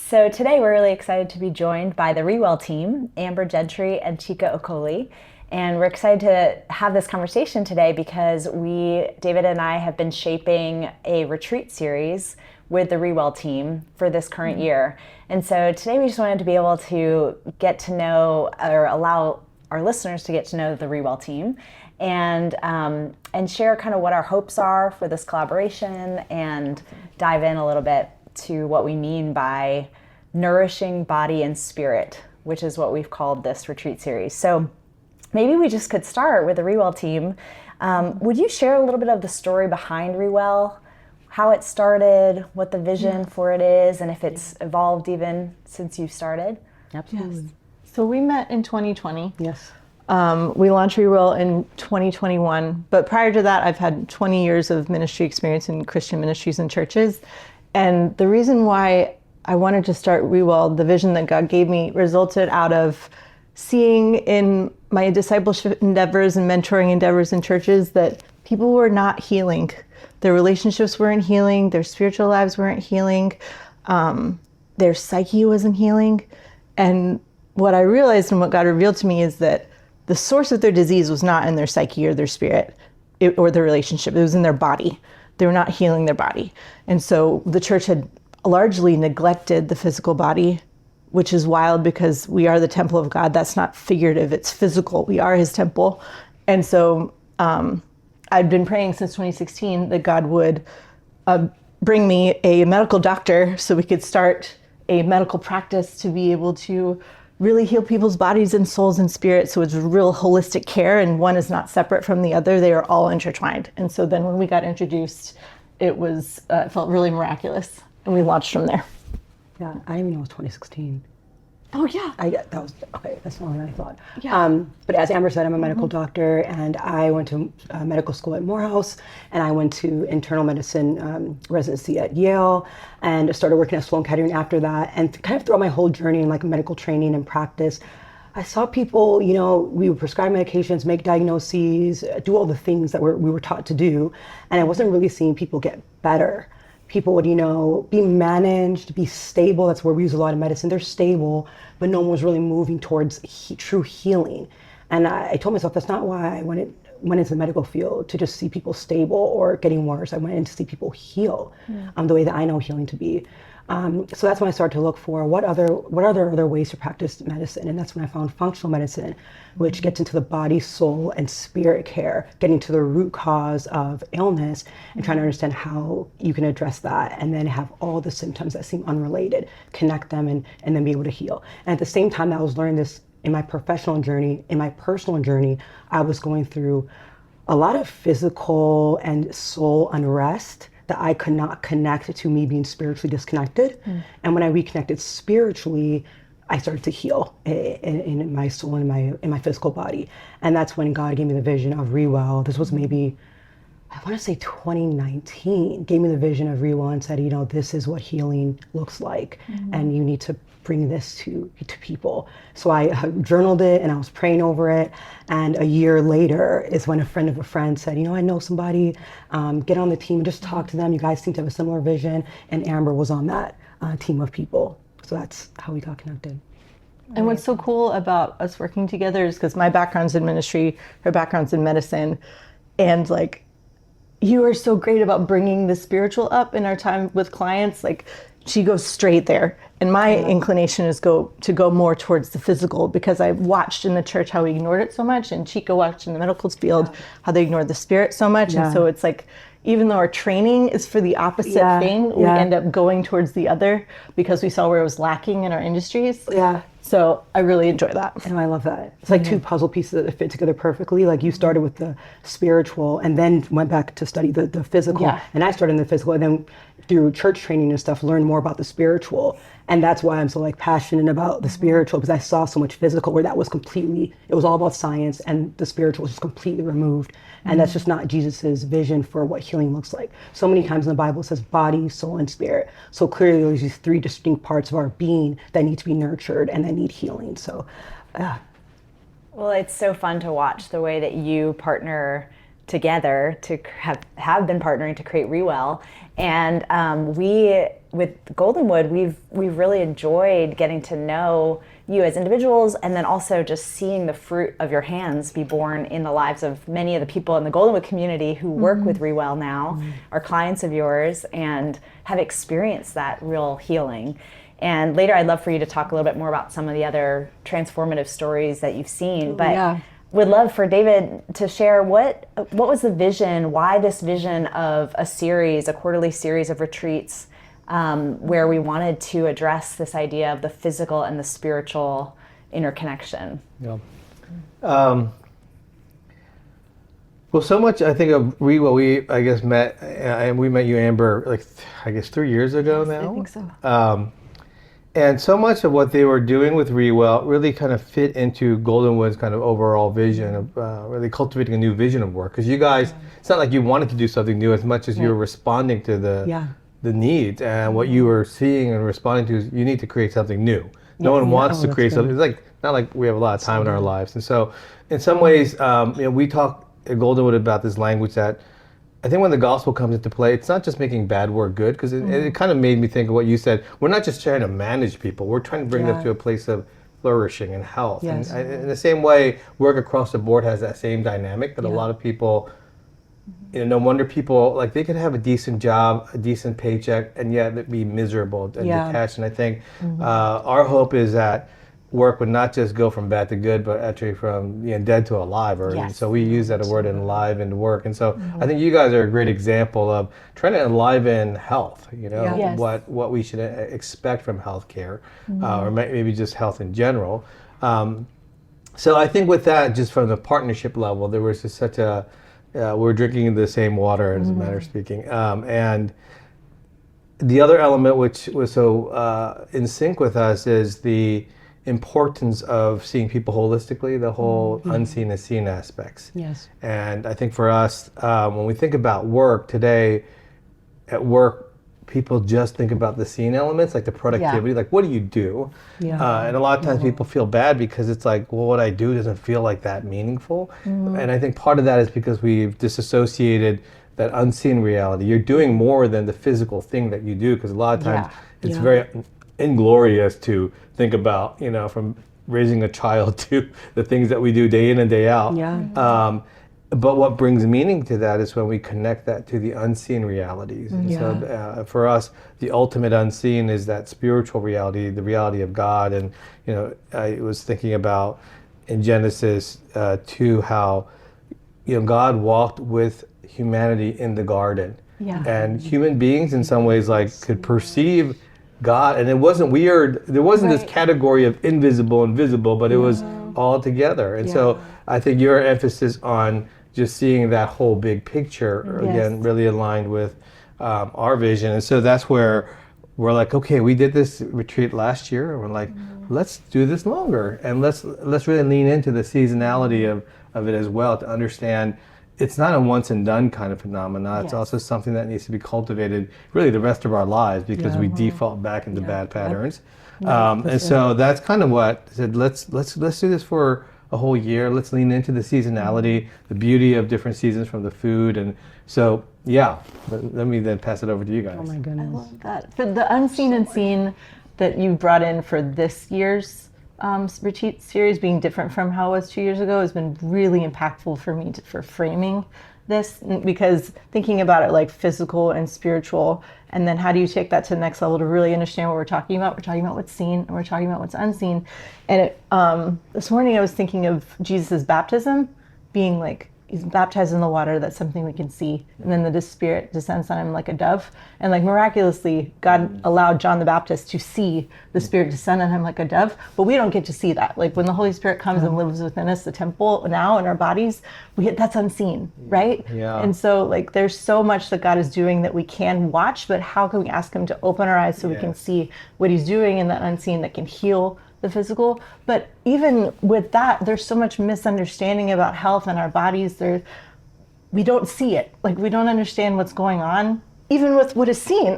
So today we're really excited to be joined by the Re-Well team, Amber, Gentry, and Chika Okoli. And we're excited to have this conversation today because David and I have been shaping a retreat series with the Re-Well team for this current year. And so today we just wanted to be able to get to know, or allow our listeners to get to know the Re-Well team and share kind of what our hopes are for this collaboration and dive in a little bit to what we mean by nourishing body and spirit, which is what we've called this retreat series. So maybe we just could start with the Re-Well team. Would you share a little bit of the story behind Re-Well, how it started, what the vision for it is, and if it's evolved even since you started? Absolutely. Yes. So we met in 2020. Yes. We launched Re-Well in 2021, but prior to that, I've had 20 years of ministry experience in Christian ministries and churches. And the reason why I wanted to start Re-Well, the vision that God gave me, resulted out of seeing in my discipleship endeavors and mentoring endeavors in churches that people were not healing. Their relationships weren't healing, their spiritual lives weren't healing, their psyche wasn't healing. And what I realized and what God revealed to me is that the source of their disease was not in their psyche or their spirit or their relationship. It was in their body. They were not healing their body. And so the church had largely neglected the physical body, which is wild because we are the temple of God. That's not figurative, it's physical. We are his temple. And so I'd been praying since 2016 that God would bring me a medical doctor so we could start a medical practice to be able to really heal people's bodies and souls and spirits. So it's real holistic care, and one is not separate from the other. They are all intertwined. And so then when we got introduced, it felt really miraculous, and we launched from there. Yeah, I didn't even know it was 2016. Oh yeah. That's more than I thought. Yeah. But as Amber said, I'm a medical doctor, and I went to medical school at Morehouse, and I went to internal medicine residency at Yale, and started working at Sloan Kettering after that. And kind of throughout my whole journey in like medical training and practice, I saw people, we would prescribe medications, make diagnoses, do all the things that we were taught to do, and I wasn't really seeing people get better. People would, be managed, be stable. That's where we use a lot of medicine. They're stable, but no one was really moving towards true healing. And I told myself that's not why I went into the medical field, to just see people stable or getting worse. I went in to see people heal the way that I know healing to be. So that's when I started to look for what are there other ways to practice medicine, and that's when I found functional medicine, which gets into the body, soul, and spirit care, getting to the root cause of illness and trying to understand how you can address that, and then have all the symptoms that seem unrelated, connect them, and then be able to heal. And at the same time that I was learning this in my professional journey, in my personal journey, I was going through a lot of physical and soul unrest that I could not connect to me being spiritually disconnected. And when I reconnected spiritually, I started to heal in my soul and in my physical body. And that's when God gave me the vision of Re-Well. This was maybe, I want to say 2019, gave me the vision of Re-Well and said, this is what healing looks like. And you need to bring this to people. So I journaled it, and I was praying over it. And a year later is when a friend of a friend said, I know somebody, get on the team, just talk to them. You guys seem to have a similar vision. And Amber was on that team of people. So that's how we got connected. And what's so cool about us working together is because my background's in ministry, her background's in medicine. And you are so great about bringing the spiritual up in our time with clients. She goes straight there. And my inclination is to go more towards the physical, because I watched in the church how we ignored it so much, and Chika watched in the medical field how they ignored the spirit so much. And so it's even though our training is for the opposite thing, we end up going towards the other because we saw where it was lacking in our industries. Yeah. So I really enjoy that. And I love that. It's like two puzzle pieces that fit together perfectly. You started with the spiritual and then went back to study the physical. Yeah. And I started in the physical, and then through church training and stuff, learned more about the spiritual. And that's why I'm so passionate about the spiritual, because I saw so much physical where that was it was all about science, and the spiritual was just completely removed. And that's just not Jesus's vision for what healing looks like. So many times in the Bible it says body, soul, and spirit. So clearly there's these three distinct parts of our being that need to be nurtured and that need healing. So, Well, it's so fun to watch the way that you partner together to have been partnering to create Re-Well. And we with Goldenwood, we've really enjoyed getting to know you as individuals, and then also just seeing the fruit of your hands be born in the lives of many of the people in the Goldenwood community who work with Re-Well now, are clients of yours, and have experienced that real healing. And later, I'd love for you to talk a little bit more about some of the other transformative stories that you've seen. But would love for David to share what was the vision, why this vision of a quarterly series of retreats, where we wanted to address this idea of the physical and the spiritual interconnection. Yeah. Well, so much I think of Re-Well. We I guess met, and we met you, Amber, like I guess 3 years ago now. I think so. And so much of what they were doing with Re-Well really kind of fit into Goldenwood's kind of overall vision of really cultivating a new vision of work. Because you guys, it's not like you wanted to do something new as much as you were responding to the needs, and what you were seeing and responding to is you need to create something new. No one wants to create something. It's like not like we have a lot of time in our lives. And so in some ways, we talk at Goldenwood about this language that I think when the gospel comes into play, it's not just making bad work good, because it kind of made me think of what you said. We're not just trying to manage people. We're trying to bring them to a place of flourishing and health. Yes. And in the same way, work across the board has that same dynamic, that a lot of people, no wonder people, like they could have a decent job, a decent paycheck, and yet be miserable and detached. And I think our hope is that work would not just go from bad to good, but actually from dead to alive. So we use that word enliven work. And so I think you guys are a great example of trying to enliven health, what we should expect from healthcare, or maybe just health in general. So I think with that, just from the partnership level, there was just such a, we're drinking the same water, as a matter of speaking. And the other element which was so in sync with us is the importance of seeing people holistically, the whole unseen and seen aspects. Yes. And I think for us, when we think about work today, at work, people just think about the seen elements, like the productivity, like what do you do? And a lot of times people feel bad because it's like, well, what I do doesn't feel like that meaningful. And I think part of that is because we've disassociated that unseen reality. You're doing more than the physical thing that you do, because a lot of times it's very inglorious to think about, from raising a child to the things that we do day in and day out. But what brings meaning to that is when we connect that to the unseen realities. And so for us, the ultimate unseen is that spiritual reality, the reality of God. And, I was thinking about in Genesis 2 how, God walked with humanity in the garden. And human beings in some ways could perceive God, and it wasn't weird. There wasn't this category of invisible and visible, but it was all together. And so I think your emphasis on just seeing that whole big picture, again, really aligned with our vision. And so that's where we're like, okay, we did this retreat last year, and we're like, let's do this longer, and let's really lean into the seasonality of it as well, to understand it's not a once and done kind of phenomena. It's also something that needs to be cultivated really the rest of our lives, because we default back into bad patterns. And so that's kind of what I said, let's do this for a whole year. Let's lean into the seasonality, the beauty of different seasons from the food. And so, let me then pass it over to you guys. Oh my goodness. I love that. For the unseen and seen that you brought in for this year's retreat series, being different from how it was 2 years ago, has been really impactful for me for framing this, because thinking about it like physical and spiritual, and then how do you take that to the next level to really understand what we're talking about? We're talking about what's seen, and we're talking about what's unseen. And this morning I was thinking of Jesus' baptism being like, he's baptized in the water, that's something we can see. And then the Spirit descends on him like a dove. And like miraculously, God allowed John the Baptist to see the Spirit descend on him like a dove. But we don't get to see that. Like when the Holy Spirit comes and lives within us, the temple now in our bodies, that's unseen, right? And so like there's so much that God is doing that we can watch, but how can we ask him to open our eyes so we can see what he's doing in that unseen that can heal the physical? But even with that, there's so much misunderstanding about health and our bodies. We don't see it. Like we don't understand what's going on even with what is seen.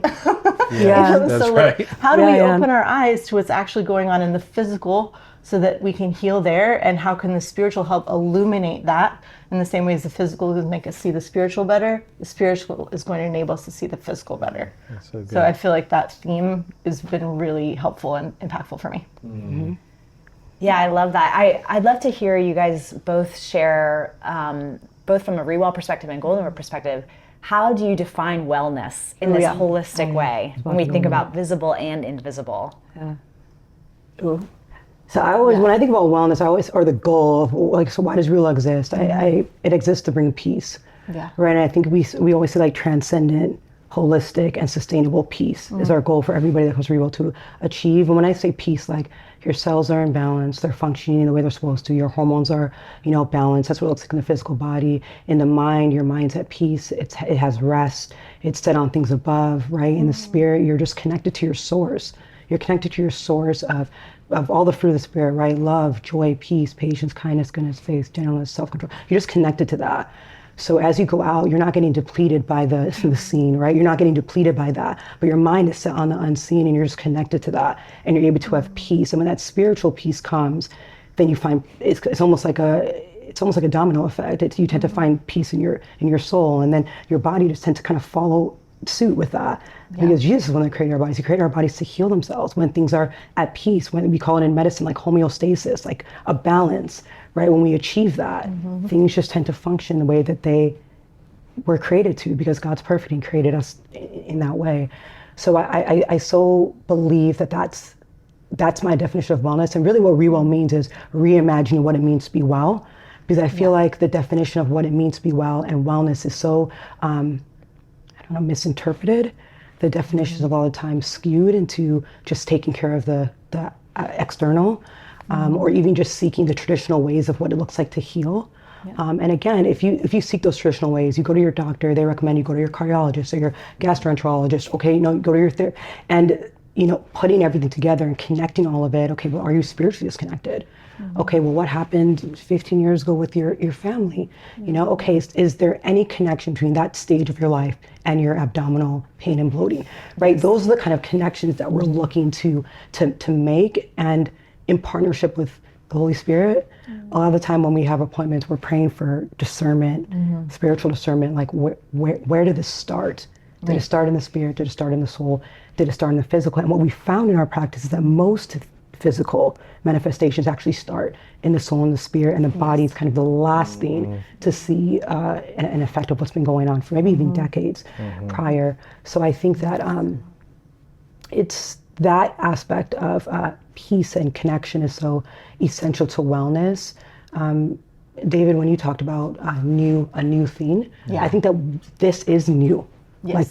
Yeah, that's so right. how do we Yeah. open our eyes to what's actually going on in the physical so that we can heal there? And how can the spiritual help illuminate that? In the same way as the physical is make us see the spiritual better, the spiritual is going to enable us to see the physical better. That's so good. So I feel like that theme has been really helpful and impactful for me. Yeah, I love that. I'd love to hear you guys both share, both from a Re-Well perspective and Goldenwood perspective, how do you define wellness in this holistic way when we think about visible and invisible? So I always, when I think about wellness, I always, or the goal of like, so why does Re-Well exist? It exists to bring peace. Yeah. Right. And I think we always say like transcendent, holistic, and sustainable peace is our goal for everybody that comes to Re-Well to achieve. And when I say peace, like your cells are in balance, they're functioning the way they're supposed to, your hormones are, balanced. That's what it looks like in the physical body. In the mind, your mind's at peace. It has rest. It's set on things above, right? In the spirit, you're just connected to your source. You're connected to your source of all the fruit of the spirit, right? Love, joy, peace, patience, kindness, goodness, faith, gentleness, self-control. You're just connected to that. So as you go out, you're not getting depleted by the scene, right? You're not getting depleted by that, but your mind is set on the unseen and you're just connected to that and you're able to have peace. And when that spiritual peace comes, then you find it's almost like a domino effect. You tend to find peace in your soul, and then your body just tends to kind of follow suit with that. Because Jesus is the one that created our bodies. He created our bodies to heal themselves when things are at peace, when we call it in medicine like homeostasis, like a balance, right? When we achieve that, things just tend to function the way that they were created to, because God's perfect and created us in that way. So I so believe that that's my definition of wellness. And really what Re-Well means is reimagining what it means to be well. Because I feel like the definition of what it means to be well and wellness is so, misinterpreted. The definitions of all the time skewed into just taking care of the external, or even just seeking the traditional ways of what it looks like to heal. And again, if you seek those traditional ways, you go to your doctor, they recommend you go to your cardiologist or your gastroenterologist, okay, go to your therapist, and putting everything together and connecting all of it. Okay, well, are you spiritually disconnected? Okay, well, what happened 15 years ago with your family? Okay, is there any connection between that stage of your life and your abdominal pain and bloating, right? Those are the kind of connections that we're looking to make, and in partnership with the Holy Spirit. A lot of the time when we have appointments, we're praying for discernment, spiritual discernment, like where did this start? Did it start in the spirit? Did it start in the soul? Did it start in the physical? And what we found in our practice is that most physical manifestations actually start in the soul and the spirit, and the body is kind of the last thing to see an effect of what's been going on for maybe even decades prior. So I think that it's that aspect of peace and connection is so essential to wellness. David, when you talked about a new theme, I think that this is new. Like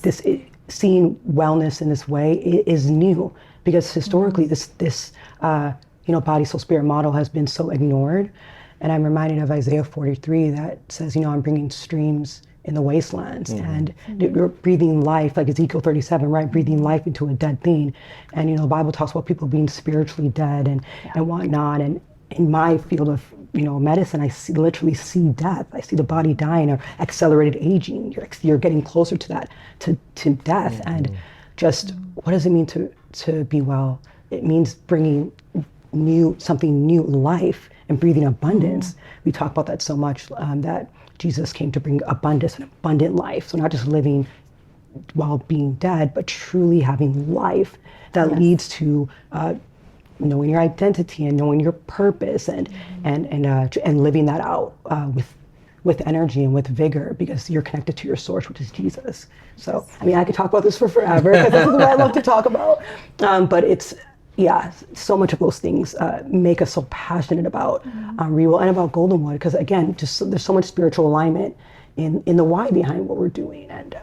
seeing wellness in this way is new, because historically this body, soul, spirit model has been so ignored. And I'm reminded of Isaiah 43 that says, I'm bringing streams in the wastelands, and you're breathing life, like Ezekiel 37, right? Breathing life into a dead thing. And the Bible talks about people being spiritually dead and whatnot. And in my field of medicine, I literally see death. I see the body dying, or accelerated aging. You're getting closer to that, to death. And just what does it mean to be well? It means bringing something new, life, and breathing abundance. We talk about that so much, that Jesus came to bring abundance and abundant life. So not just living while being dead, but truly having life that leads to knowing your identity and knowing your purpose, and living that out with energy and with vigor, because you're connected to your source, which is Jesus. So I could talk about this for forever, because this is what I love to talk about. But it's so much of those things make us so passionate about Re-Well and about Goldenwood, because again, just there's so much spiritual alignment in the why behind what we're doing. And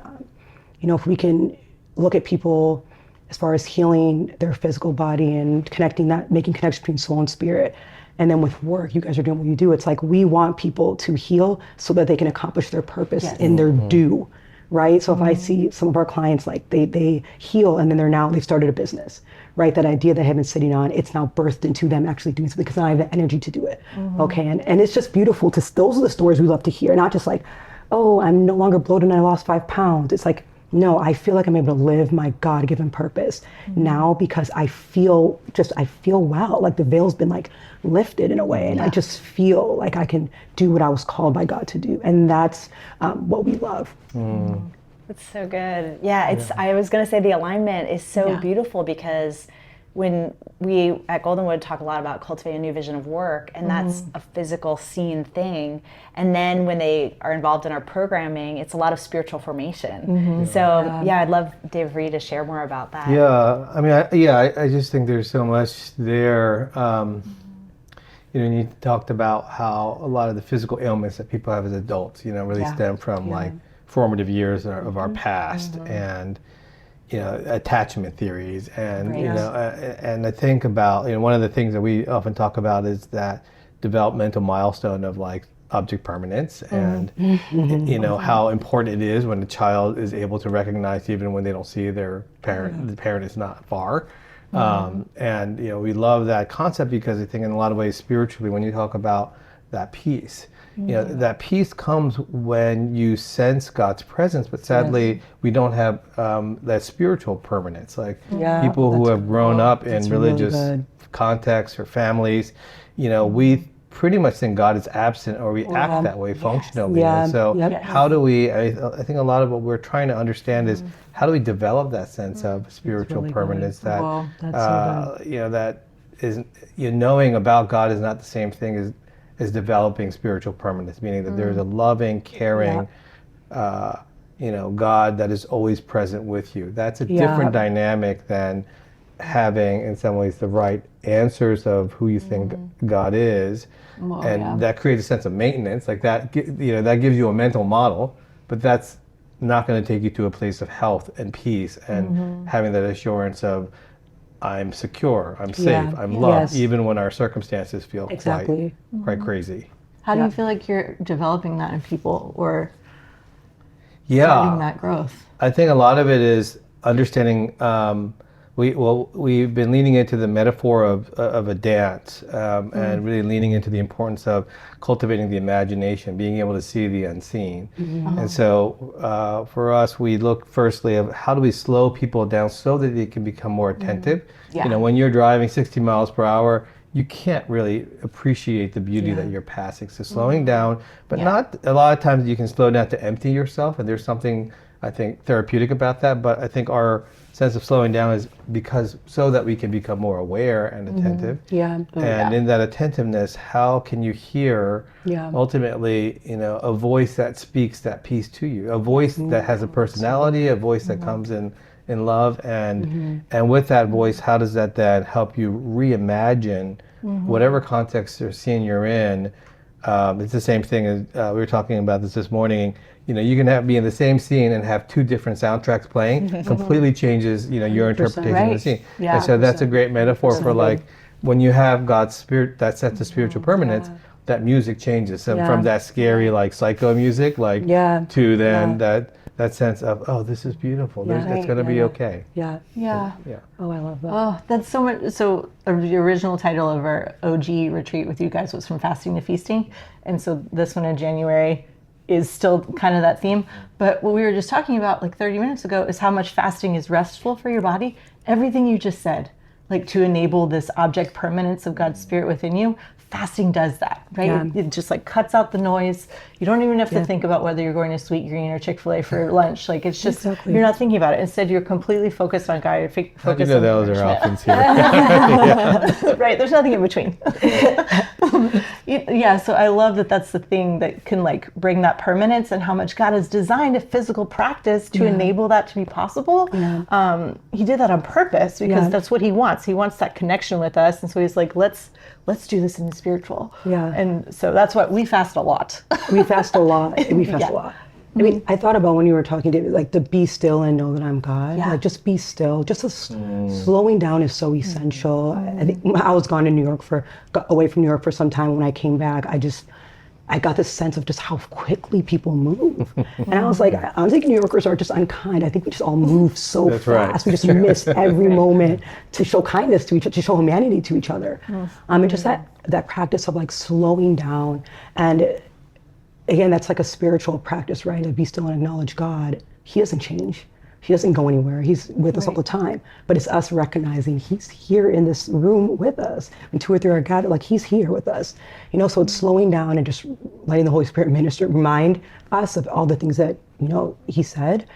if we can look at people as far as healing their physical body and connecting that, making connection between soul and spirit, and then with work, you guys are doing what you do. It's like we want people to heal so that they can accomplish their purpose in their due, right? So if I see some of our clients, like they heal and then they've started a business, right? That idea they have been sitting on, it's now birthed into them actually doing something, because now I have the energy to do it, okay? And it's just beautiful those are the stories we love to hear, not just like, oh, I'm no longer bloated and I lost 5 pounds. It's like, no, I feel like I'm able to live my God-given purpose now because I feel well, like the veil's been like lifted in a way, and I just feel like I can do what I was called by God to do, and that's what we love. That's so good. Yeah, I was going to say the alignment is so beautiful, because when we at Goldenwood talk a lot about cultivating a new vision of work, and that's a physical seen thing. And then when they are involved in our programming, it's a lot of spiritual formation. So I'd love Dave for you to share more about that. Yeah, I mean, I just think there's so much there. You talked about how a lot of the physical ailments that people have as adults, really stem from like formative years of our past, and attachment theories, and and I think about one of the things that we often talk about is that developmental milestone of like object permanence, and how important it is when a child is able to recognize even when they don't see their parent, the parent is not far. And we love that concept because I think in a lot of ways spiritually, when you talk about that peace, that peace comes when you sense God's presence, but sadly we don't have that spiritual permanence. Like people who have grown up in religious contexts or families, we pretty much think God is absent, or we act that way functionally. And so how do we, I think a lot of what we're trying to understand is how do we develop that sense of spiritual permanence that, that is, knowing about God is not the same thing as developing spiritual permanence, meaning that there's a loving, caring, God that is always present with you. That's a different dynamic than having, in some ways, the right answers of who you think God is, that creates a sense of maintenance. Like that, that gives you a mental model, but that's not going to take you to a place of health and peace and having that assurance of I'm secure, I'm safe, I'm loved, even when our circumstances feel quite crazy. How do you feel like you're developing that in people, or driving that growth? I think a lot of it is understanding. We've been leaning into the metaphor of a dance, and really leaning into the importance of cultivating the imagination, being able to see the unseen. And so for us, we look firstly of how do we slow people down so that they can become more attentive. When you're driving 60 miles per hour, you can't really appreciate the beauty that you're passing. So slowing down, but not a lot of times you can slow down to empty yourself, and there's something I think therapeutic about that, but I think our sense of slowing down is because so that we can become more aware and attentive. And in that attentiveness, how can you hear ultimately, a voice that speaks that peace to you, a voice that has a personality, a voice that comes in love, and with that voice, how does that then help you reimagine whatever context or scene you're in? It's the same thing as we were talking about this morning. You can be in the same scene and have two different soundtracks playing. Completely changes, your interpretation of the scene. And so that's a great metaphor for like when you have God's spirit, that sense of spiritual permanence. That music changes. So from that scary like psycho music, like to then that sense of this is beautiful. It's going to be okay. Oh, I love that. Oh, that's so much. So the original title of our OG retreat with you guys was From Fasting to Feasting, and so this one in January is still kind of that theme. But what we were just talking about like 30 minutes ago is how much fasting is restful for your body. Everything you just said, like to enable this object permanence of God's Spirit within you, fasting does that, right? It just like cuts out the noise. You don't even have to think about whether you're going to Sweet Green or Chick-fil-A for lunch. Like it's just, you're not thinking about it. Instead, you're completely focused on God. You're focused on those are options here. Right, there's nothing in between. So I love that that's the thing that can like bring that permanence, and how much God has designed a physical practice to enable that to be possible. He did that on purpose because that's what he wants. He wants that connection with us, and so he's like, let's do this in the spiritual. And so that's what we fast a lot. We fast a lot. A lot. I mean, I thought about when you were talking, David, like to be still and know that I'm God. Like just be still. Just slowing down is so essential. I think I was away from New York for some time. When I came back, I got this sense of just how quickly people move. And I was like, I'm thinking New Yorkers are just unkind. I think we just all move so fast. Right. We just miss every moment to show kindness to each other, to show humanity to each other. And just that practice of like slowing down. And again, that's like a spiritual practice, right? To be still and acknowledge God. He doesn't change. He doesn't go anywhere. He's with us all the time. But it's us recognizing he's here in this room with us. When 2 or 3 are gathered, like he's here with us. You know, so it's slowing down and just letting the Holy Spirit minister, remind us of all the things that, you know, he said.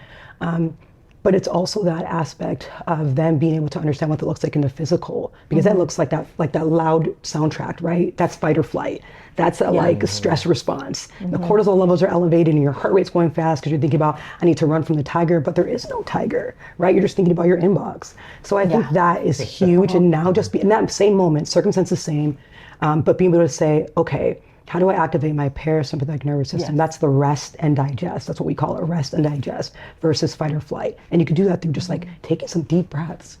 But it's also that aspect of them being able to understand what it looks like in the physical, because that looks like that loud soundtrack, right? That's fight or flight. That's a stress response. The cortisol levels are elevated and your heart rate's going fast because you're thinking about, I need to run from the tiger, but there is no tiger, right? You're just thinking about your inbox. So I think that is huge. And now just be in that same moment, circumstance the same, but being able to say, okay, how do I activate my parasympathetic nervous system? That's the rest and digest. That's what we call it, rest and digest versus fight or flight. And you can do that through just like taking some deep breaths.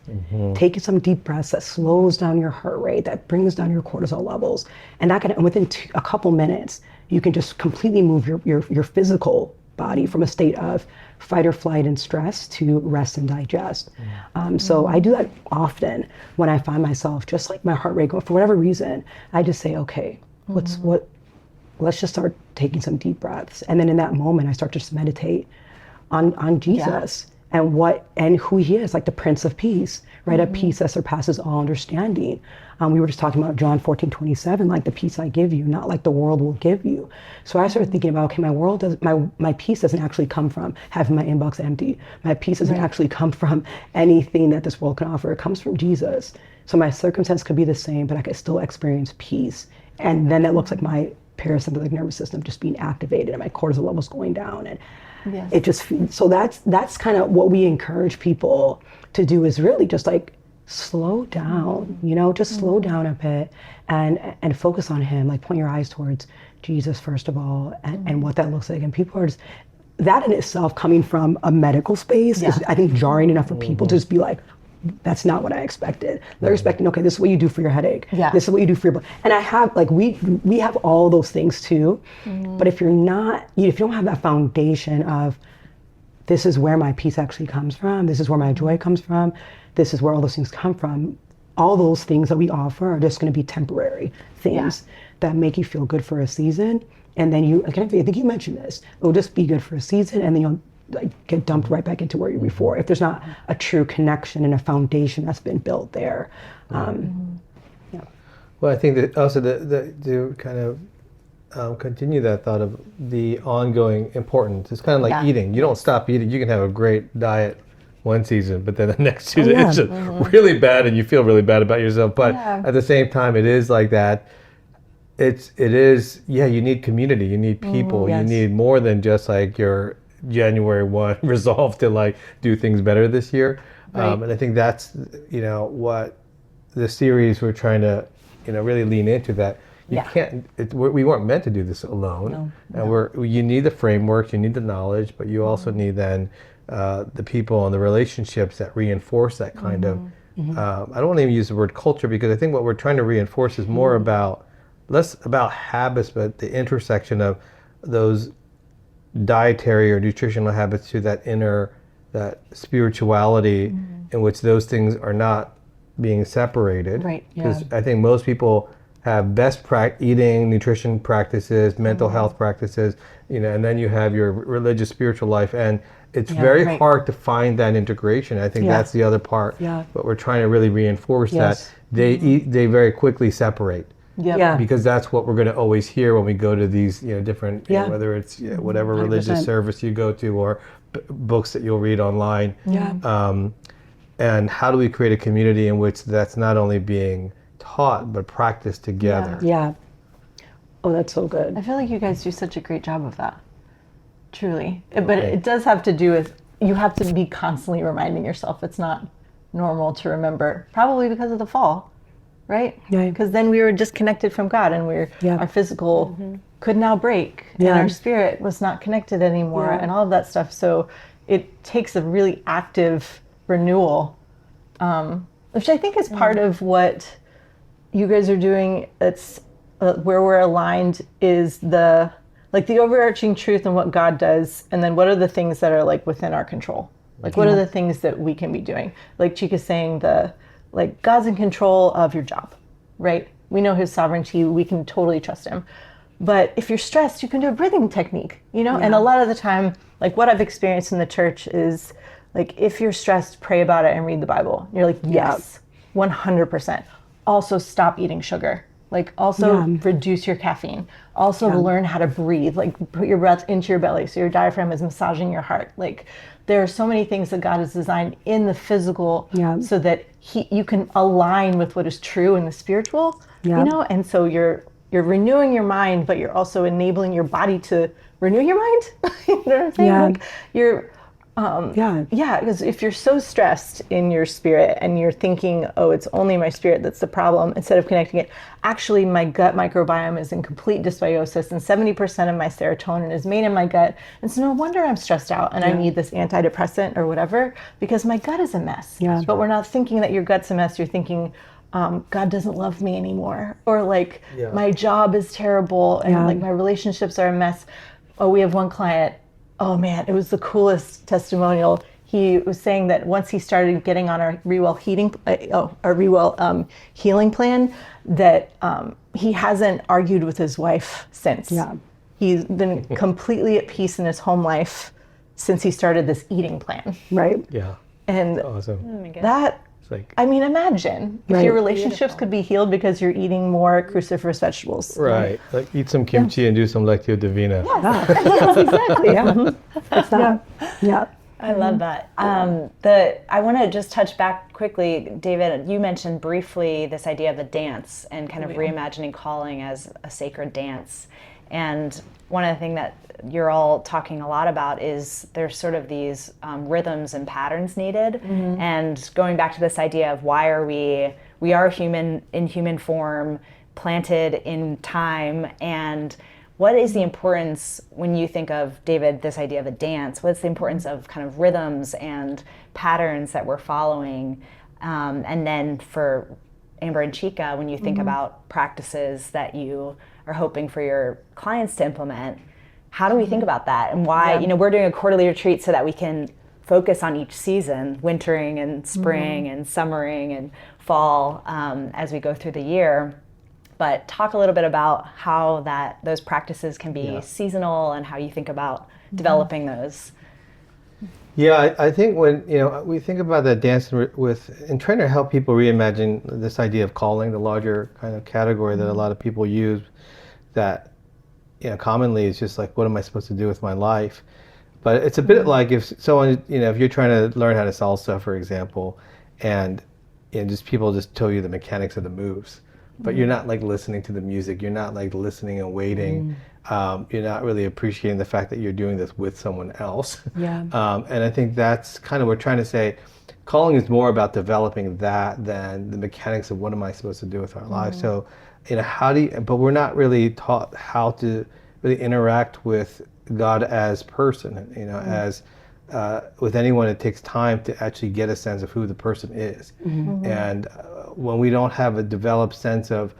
Taking some deep breaths that slows down your heart rate, that brings down your cortisol levels. And that can, within a couple minutes, you can just completely move your physical body from a state of fight or flight and stress to rest and digest. So I do that often when I find myself just like my heart rate going for whatever reason. I just say, okay, let's just start taking some deep breaths. And then in that moment, I start to just meditate on Jesus and who he is, like the Prince of Peace, right? A peace that surpasses all understanding. We were just talking about John 14:27, like the peace I give you, not like the world will give you. So I started thinking about, okay, my peace doesn't actually come from having my inbox empty. My peace doesn't actually come from anything that this world can offer. It comes from Jesus. So my circumstance could be the same, but I could still experience peace. And then that looks like my parasympathetic nervous system just being activated and my cortisol levels going down, and it just, so that's kind of what we encourage people to do, is really just like slow down, you know, just slow down a bit and focus on him, like point your eyes towards Jesus first of all, and what that looks like. And people are just, that in itself, coming from a medical space is, I think, jarring enough for people to just be like, that's not what I expected. They're expecting, okay, this is what you do for your headache. This is what you do for your, and I have, like, we have all those things too. But if you're not, if you don't have that foundation of, this is where my peace actually comes from, this is where my joy comes from, this is where all those things come from, all those things that we offer are just going to be temporary things that make you feel good for a season. And then I think you mentioned this, it'll just be good for a season, and then you'll get dumped right back into where you were before if there's not a true connection and a foundation that's been built there. Well, I think that also to kind of continue that thought of the ongoing importance. It's kind of like eating. You don't stop eating. You can have a great diet one season, but then the next season it's just really bad and you feel really bad about yourself. But at the same time, it is like that. It is, you need community. You need people. You need more than just like your January 1 resolve to like do things better this year. And I think that's, what the series we're trying to, really lean into, that you can't, we weren't meant to do this alone. And you need the framework, you need the knowledge, but you also need then the people and the relationships that reinforce that kind of, I don't want to even use the word culture, because I think what we're trying to reinforce is more about, less about habits, but the intersection of those dietary or nutritional habits to that that spirituality in which those things are not being separated. Because I think most people have best eating, nutrition practices, mental health practices, and then you have your religious, spiritual life, and it's very hard to find that integration. I think that's the other part. But we're trying to really reinforce that they very quickly separate. Because that's what we're going to always hear when we go to these, different, whether it's whatever 100%. Religious service you go to, or books that you'll read online. And how do we create a community in which that's not only being taught but practiced together? Oh, that's so good. I feel like you guys do such a great job of that, truly. But it does have to do with, you have to be constantly reminding yourself it's not normal to remember, probably because of the fall. Right? Because then we were disconnected from God, and our physical could now break, and our spirit was not connected anymore, and all of that stuff. So it takes a really active renewal, which I think is part of what you guys are doing. It's where we're aligned is the overarching truth and what God does, and then what are the things that are like within our control? Like what are the things that we can be doing? Like Chika's saying, God's in control of your job, right? We know his sovereignty. We can totally trust him. But if you're stressed, you can do a breathing technique, And a lot of the time, like what I've experienced in the church is Like, if you're stressed, pray about it and read the Bible. You're like, yes, 100%. Also, stop eating sugar. Like, also reduce your caffeine. Also, learn how to breathe. Like, put your breath into your belly so your diaphragm is massaging your heart. Like, there are so many things that God has designed in the physical so that you can align with what is true in the spiritual, you know? And so you're renewing your mind, but you're also enabling your body to renew your mind. You know what I'm saying? Like, you're... because if you're so stressed in your spirit and you're thinking, oh, it's only my spirit that's the problem, instead of connecting it, actually my gut microbiome is in complete dysbiosis and 70% of my serotonin is made in my gut. And so no wonder I'm stressed out and I need this antidepressant or whatever, because my gut is a mess. But we're not thinking that your gut's a mess. You're thinking, God doesn't love me anymore. Or like, my job is terrible and like my relationships are a mess. Oh, we have one client. Oh man, it was the coolest testimonial. He was saying that once he started getting on our Re-Well healing plan, that he hasn't argued with his wife since. He's been completely at peace in his home life since he started this eating plan. And awesome. That, like, I mean, imagine if your relationships could be healed because you're eating more cruciferous vegetables. Like eat some kimchi and do some Lectio Divina. Yes, exactly. It's that. I love that. I want to just touch back quickly, David, you mentioned briefly this idea of a dance and kind of reimagining calling as a sacred dance. And one of the things that you're all talking a lot about is there's sort of these rhythms and patterns needed. And going back to this idea of why are we are human in human form, planted in time, and what is the importance, when you think of, David, this idea of a dance, what's the importance of kind of rhythms and patterns that we're following? And then for Amber and Chika, when you think about practices that you are hoping for your clients to implement, how do we think about that? And why, you know, we're doing a quarterly retreat so that we can focus on each season, wintering and spring and summering and fall, as we go through the year. But talk a little bit about how those practices can be seasonal and how you think about developing those. Yeah, I think when we think about that dance and trying to help people reimagine this idea of calling, the larger kind of category that a lot of people use, that commonly is just like, what am I supposed to do with my life? But it's a bit like if someone, if you're trying to learn how to salsa, for example, and just people just tell you the mechanics of the moves, but you're not like listening to the music, you're not like listening and waiting, you're not really appreciating the fact that you're doing this with someone else. And I think that's kind of what we're trying to say. Calling is more about developing that than the mechanics of what am I supposed to do with our lives. So, but we're not really taught how to really interact with God as person, as with anyone. It takes time to actually get a sense of who the person is. And when we don't have a developed sense of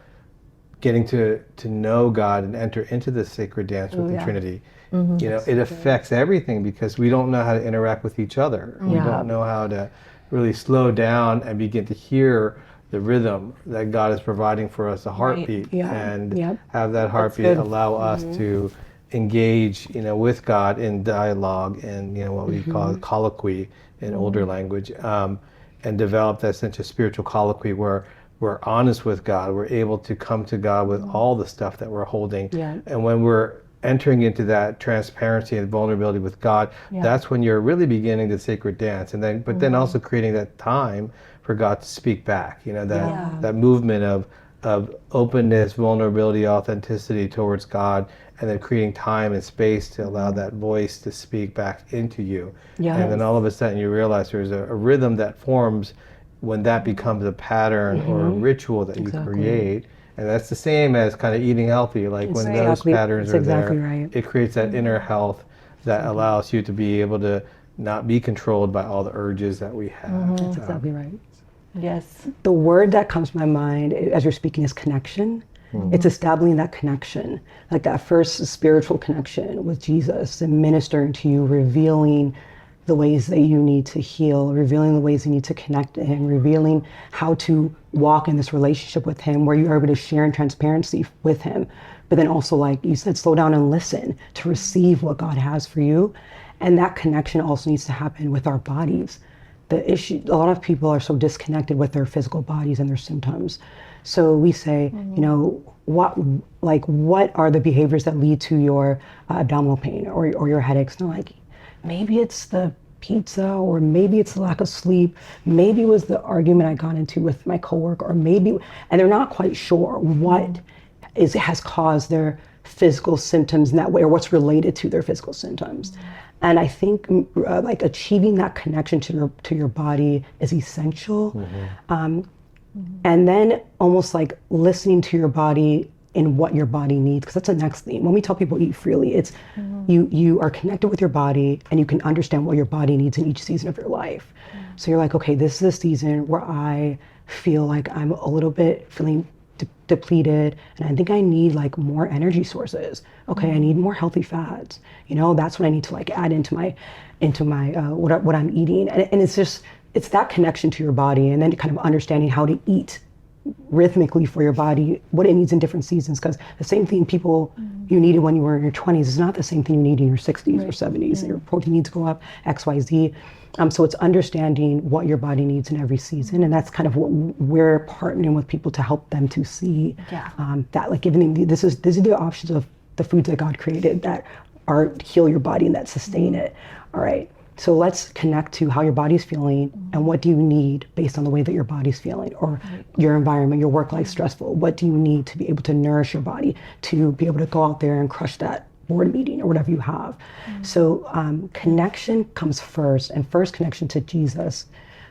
getting to know God and enter into the sacred dance with the Trinity, it affects everything, because we don't know how to interact with each other. We don't know how to really slow down and begin to hear the rhythm that God is providing for us, a heartbeat, and have that heartbeat allow us to engage, with God in dialogue and what we call colloquy in older language, and develop that sense of spiritual colloquy where we're honest with God. We're able to come to God with all the stuff that we're holding, and when we're entering into that transparency and vulnerability with God, that's when you're really beginning the sacred dance. And then, but then also creating that time for God to speak back. That movement of openness, vulnerability, authenticity towards God, and then creating time and space to allow that voice to speak back into you. And then all of a sudden you realize there's a rhythm that forms when that becomes a pattern or a ritual that you create. And that's the same as kind of eating healthy. Like when those patterns are there, it creates that inner health that allows you to be able to not be controlled by all the urges that we have. That's exactly right. Yes. The word that comes to my mind as you're speaking is connection. It's establishing that connection, like that first spiritual connection with Jesus, and ministering to you, revealing the ways that you need to heal, revealing the ways you need to connect to Him, revealing how to walk in this relationship with Him where you are able to share in transparency with Him. But then also, like you said, slow down and listen to receive what God has for you. And that connection also needs to happen with our bodies. The issue, a lot of people are so disconnected with their physical bodies and their symptoms. So we say, you know, what are the behaviors that lead to your abdominal pain or your headaches? And they're like, maybe it's the pizza, or maybe it's the lack of sleep, maybe it was the argument I got into with my coworker, or maybe, and they're not quite sure what has caused their physical symptoms in that way, or what's related to their physical symptoms. And I think like achieving that connection to your body is essential. And then almost like listening to your body in what your body needs, because that's the next thing. When we tell people eat freely, it's you are connected with your body and you can understand what your body needs in each season of your life. So you're like, okay, this is a season where I feel like I'm a little bit feeling depleted, and I think I need like more energy sources. Okay, I need more healthy fats. You know, that's what I need to like add into my what I'm eating, and it's that connection to your body, and then kind of understanding how to eat rhythmically for your body, what it needs in different seasons, because the same thing you needed when you were in your 20s is not the same thing you need in your 60s or 70s. Your protein needs go up, XYZ. So it's understanding what your body needs in every season, and that's kind of what we're partnering with people to help them to see. That like giving them these are the options of the foods that God created that are heal your body and that sustain it. All right. So let's connect to how your body's feeling and what do you need based on the way that your body's feeling, or your environment, your work life stressful. What do you need to be able to nourish your body, to be able to go out there and crush that board meeting or whatever you have. So connection comes first, and first connection to Jesus,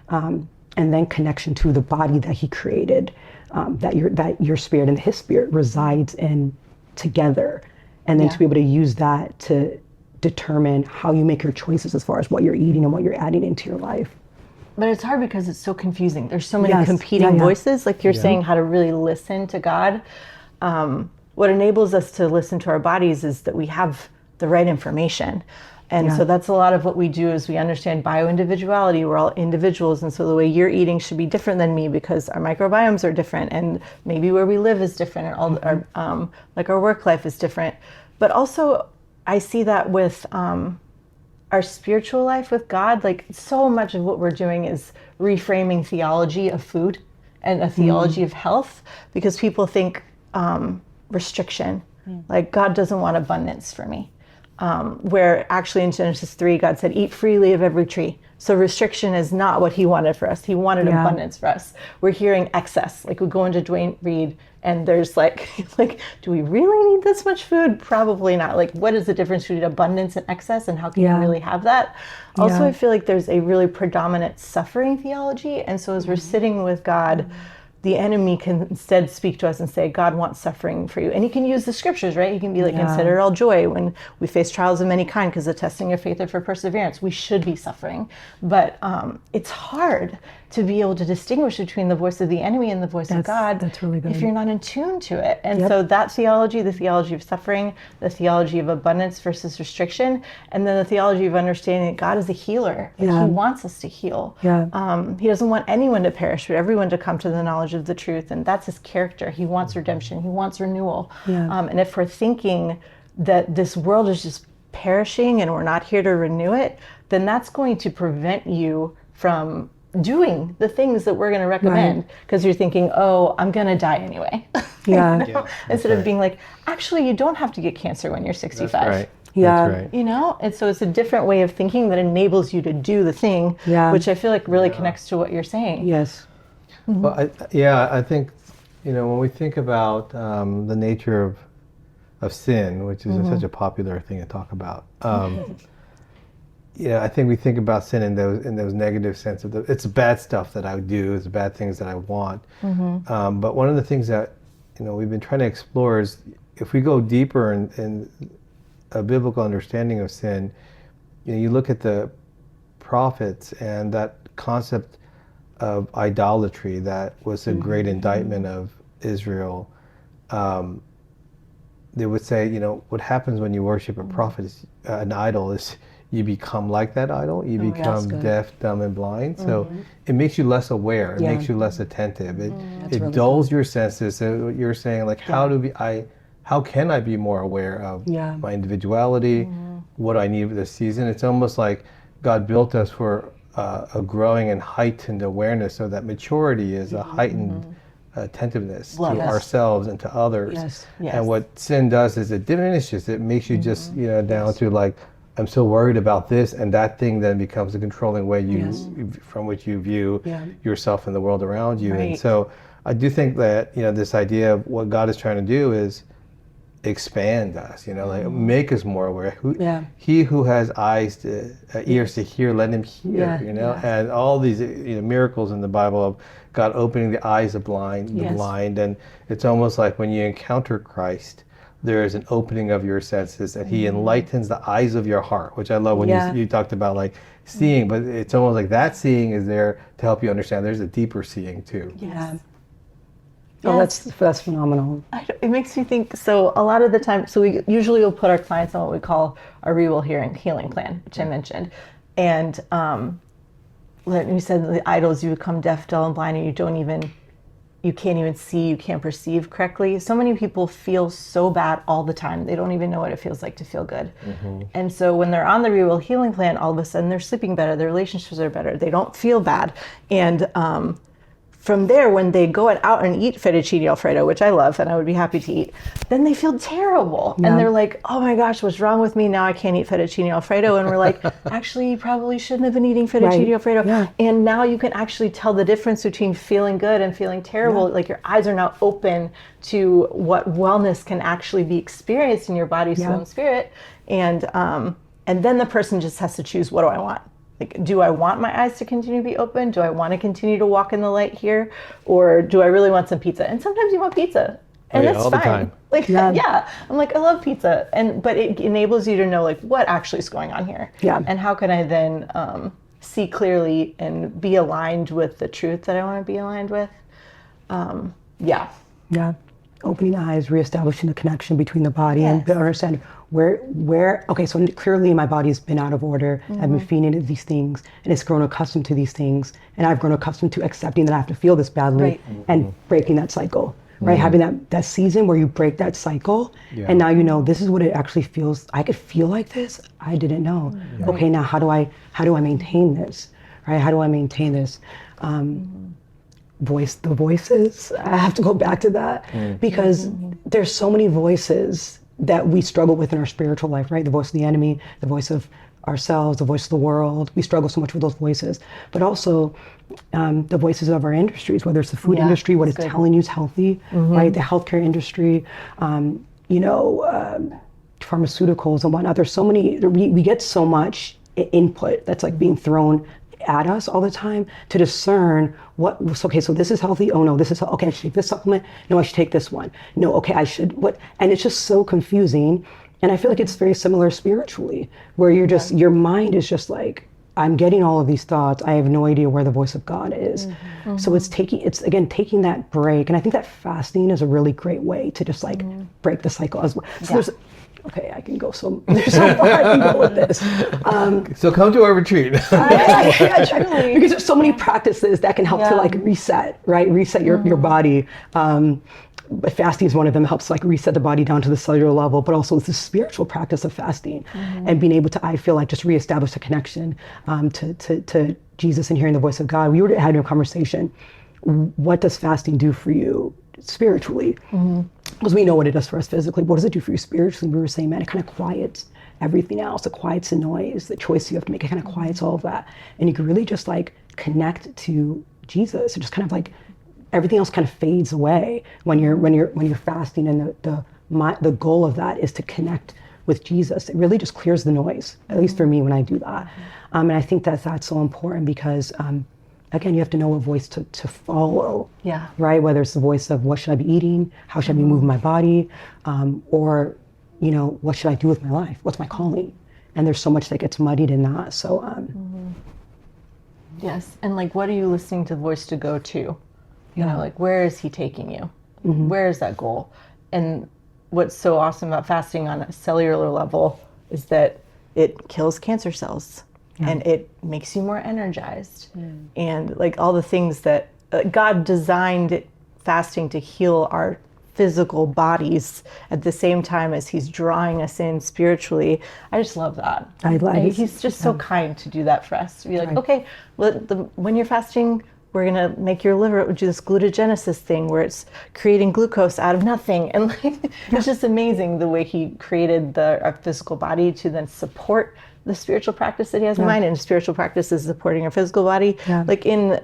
and then connection to the body that he created, that your spirit and his spirit resides in together. And then to be able to use that to determine how you make your choices as far as what you're eating and what you're adding into your life. But it's hard because it's so confusing. There's so many competing voices, like you're saying, how to really listen to God. What enables us to listen to our bodies is that we have the right information. And so that's a lot of what we do, is we understand bioindividuality. We're all individuals, and so the way you're eating should be different than me because our microbiomes are different, and maybe where we live is different, and all our like our work life is different. But also I see that with our spiritual life with God. Like, so much of what we're doing is reframing theology of food and a theology of health, because people think restriction, like God doesn't want abundance for me. Where actually in Genesis 3, God said, eat freely of every tree. So restriction is not what he wanted for us. He wanted abundance for us. We're hearing excess. Like, we go into Dwayne Reed and there's like, do we really need this much food? Probably not. Like, what is the difference between abundance and excess, and how can you really have that? Also, I feel like there's a really predominant suffering theology. And so as we're sitting with God, the enemy can instead speak to us and say, God wants suffering for you. And he can use the scriptures, right? He can be like, consider it all joy when we face trials of many kind, because the testing of faith are for perseverance. We should be suffering. But it's hard to be able to distinguish between the voice of the enemy and the voice of God. That's really good. If you're not in tune to it. And so that theology, the theology of suffering, the theology of abundance versus restriction, and then the theology of understanding that God is a healer. Like, he wants us to heal. He doesn't want anyone to perish, but everyone to come to the knowledge of the truth. And that's his character. He wants redemption. He wants renewal. And if we're thinking that this world is just perishing and we're not here to renew it, then that's going to prevent you from doing the things that we're going to recommend, because you're thinking, oh, I'm going to die anyway. Instead of being like, actually, you don't have to get cancer when you're 65. That's right. That's right. You know, and so it's a different way of thinking that enables you to do the thing, which I feel like really connects to what you're saying. Well, I think, you know, when we think about the nature of sin, which is such a popular thing to talk about, I think we think about sin in those negative sense of it's bad stuff that I do, it's bad things that I want. But one of the things that, you know, we've been trying to explore is, if we go deeper in a biblical understanding of sin, you know, you look at the prophets and that concept of idolatry that was a great indictment of Israel. They would say, you know, what happens when you worship a prophet is an idol is you become like that idol. You become deaf, dumb, and blind. So it makes you less aware. It makes you less attentive. It really dulls your senses. So you're saying, like, how can I be more aware of my individuality, what I need for this season. It's almost like God built us for a growing and heightened awareness, so that maturity is a heightened attentiveness to ourselves and to others. Yes. And what sin does is it diminishes. It makes you just, down to like, I'm so worried about this, and that thing then becomes a controlling way from which you view yourself and the world around you. Right. And so I do think that, this idea of what God is trying to do is expand us, like make us more aware. He who has ears to hear, let him hear, and all these miracles in the Bible of God opening the eyes of the blind, and it's almost like when you encounter Christ, there is an opening of your senses, and he enlightens the eyes of your heart, which I love when you talked about like seeing, but it's almost like that seeing is there to help you understand there's a deeper seeing too. Oh, that's phenomenal. It makes me think, so a lot of the time, so we usually will put our clients on what we call our Re-Well healing plan, which I mentioned. And like you said, the idols, you become deaf, dull, and blind, and you can't even see, you can't perceive correctly. So many people feel so bad all the time. They don't even know what it feels like to feel good. And so when they're on the Re-Well healing plan, all of a sudden they're sleeping better, their relationships are better, they don't feel bad. And from there, when they go out and eat fettuccine alfredo, which I love and I would be happy to eat, then they feel terrible. And they're like, oh my gosh, what's wrong with me? Now I can't eat fettuccine alfredo. And we're like, actually, you probably shouldn't have been eating fettuccine alfredo. And now you can actually tell the difference between feeling good and feeling terrible. Like your eyes are now open to what wellness can actually be experienced in your body, soul, and spirit. And then the person just has to choose, what do I want? Like, do I want my eyes to continue to be open? Do I want to continue to walk in the light here? Or do I really want some pizza? And sometimes you want pizza. And it's all fine. The time. Like, I'm like, I love pizza. But it enables you to know like what actually is going on here. And how can I then see clearly and be aligned with the truth that I want to be aligned with? Opening the eyes, reestablishing the connection between the body and understand where, okay, so clearly my body's been out of order. I've been feeding into these things, and it's grown accustomed to these things, and I've grown accustomed to accepting that I have to feel this badly and breaking that cycle, right? Having that season where you break that cycle, and now you know this is what it actually feels. I could feel like this. I didn't know. Okay, now how do I maintain this, right? How do I maintain this? The voices, I have to go back to that because there's so many voices that we struggle with in our spiritual life, right? The voice of the enemy, the voice of ourselves, the voice of the world. We struggle so much with those voices, but also the voices of our industries, whether it's the food industry, what it's telling you is healthy, right? The healthcare industry, pharmaceuticals and whatnot. There's so many, we get so much input that's like being thrown at us all the time to discern okay, so this is healthy. Oh no, this is, okay, I should take this supplement. No, I should take this one. No, okay, I should, and it's just so confusing. And I feel like it's very similar spiritually, where you're just, your mind is just like, I'm getting all of these thoughts. I have no idea where the voice of God is. So it's taking that break. And I think that fasting is a really great way to just like break the cycle as well. So okay, I can go there's so far I can go with this. So come to our retreat. Truly. Because there's so many practices that can help to like reset, right? Reset your body. But fasting is one of them, helps like reset the body down to the cellular level, but also it's the spiritual practice of fasting and being able to, I feel like, just reestablish a connection to Jesus and hearing the voice of God. We were having a conversation. What does fasting do for you spiritually? Because we know what it does for us physically. What does it do for you spiritually? We were saying, man, it kind of quiets everything else. It quiets the noise, the choice you have to make. It kind of quiets all of that, and you can really just like connect to Jesus. It just kind of like everything else kind of fades away when you're fasting, and the goal of that is to connect with Jesus. It really just clears the noise, at least for me when I do that. And I think that's so important because again, you have to know what voice to follow, right? Whether it's the voice of what should I be eating, how should I be moving my body, or what should I do with my life? What's my calling? And there's so much that gets muddied in that. So yes, and like, what are you listening to the voice to go to? Like, where is he taking you? Where is that goal? And what's so awesome about fasting on a cellular level is that it kills cancer cells. And it makes you more energized. And like all the things that God designed fasting to heal our physical bodies at the same time as he's drawing us in spiritually. I just love that. He's just so kind to do that for us. To be like, okay, well, when you're fasting, we're gonna make your liver do this glucogenesis thing where it's creating glucose out of nothing, and like it's just amazing the way he created our physical body to then support the spiritual practice that he has in mind, and spiritual practice is supporting our physical body. Like in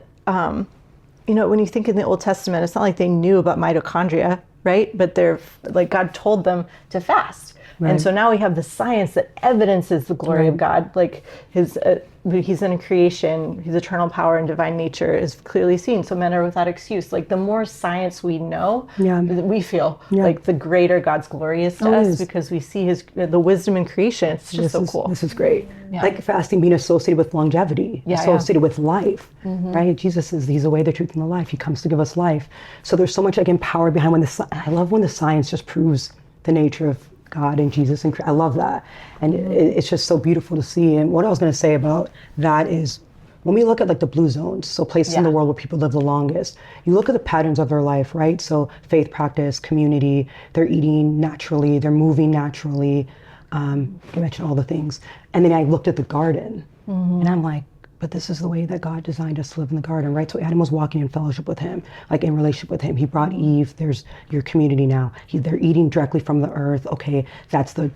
when you think in the Old Testament, it's not like they knew about mitochondria, right? But they're like, God told them to fast. And so now we have the science that evidences the glory of God. Like he's in creation, his eternal power and divine nature is clearly seen. So men are without excuse. Like the more science we know, we feel like the greater God's glory is to us because we see the wisdom in creation. It's just so cool. This is great. Like fasting being associated with longevity, associated with life, right? Jesus he's the way, the truth, and the life. He comes to give us life. So there's so much like power behind I love when the science just proves the nature of God and Jesus, and I love that, and it's just so beautiful to see. And what I was going to say about that is, when we look at like the blue zones, so places in the world where people live the longest, you look at the patterns of their life, right? So faith practice, community, they're eating naturally, they're moving naturally. You mentioned all the things, and then I looked at the garden, and I'm like, but this is the way that God designed us to live in the garden, right? So Adam was walking in fellowship with him, like in relationship with him. He brought Eve, there's your community now. They're eating directly from the earth. Okay, that's the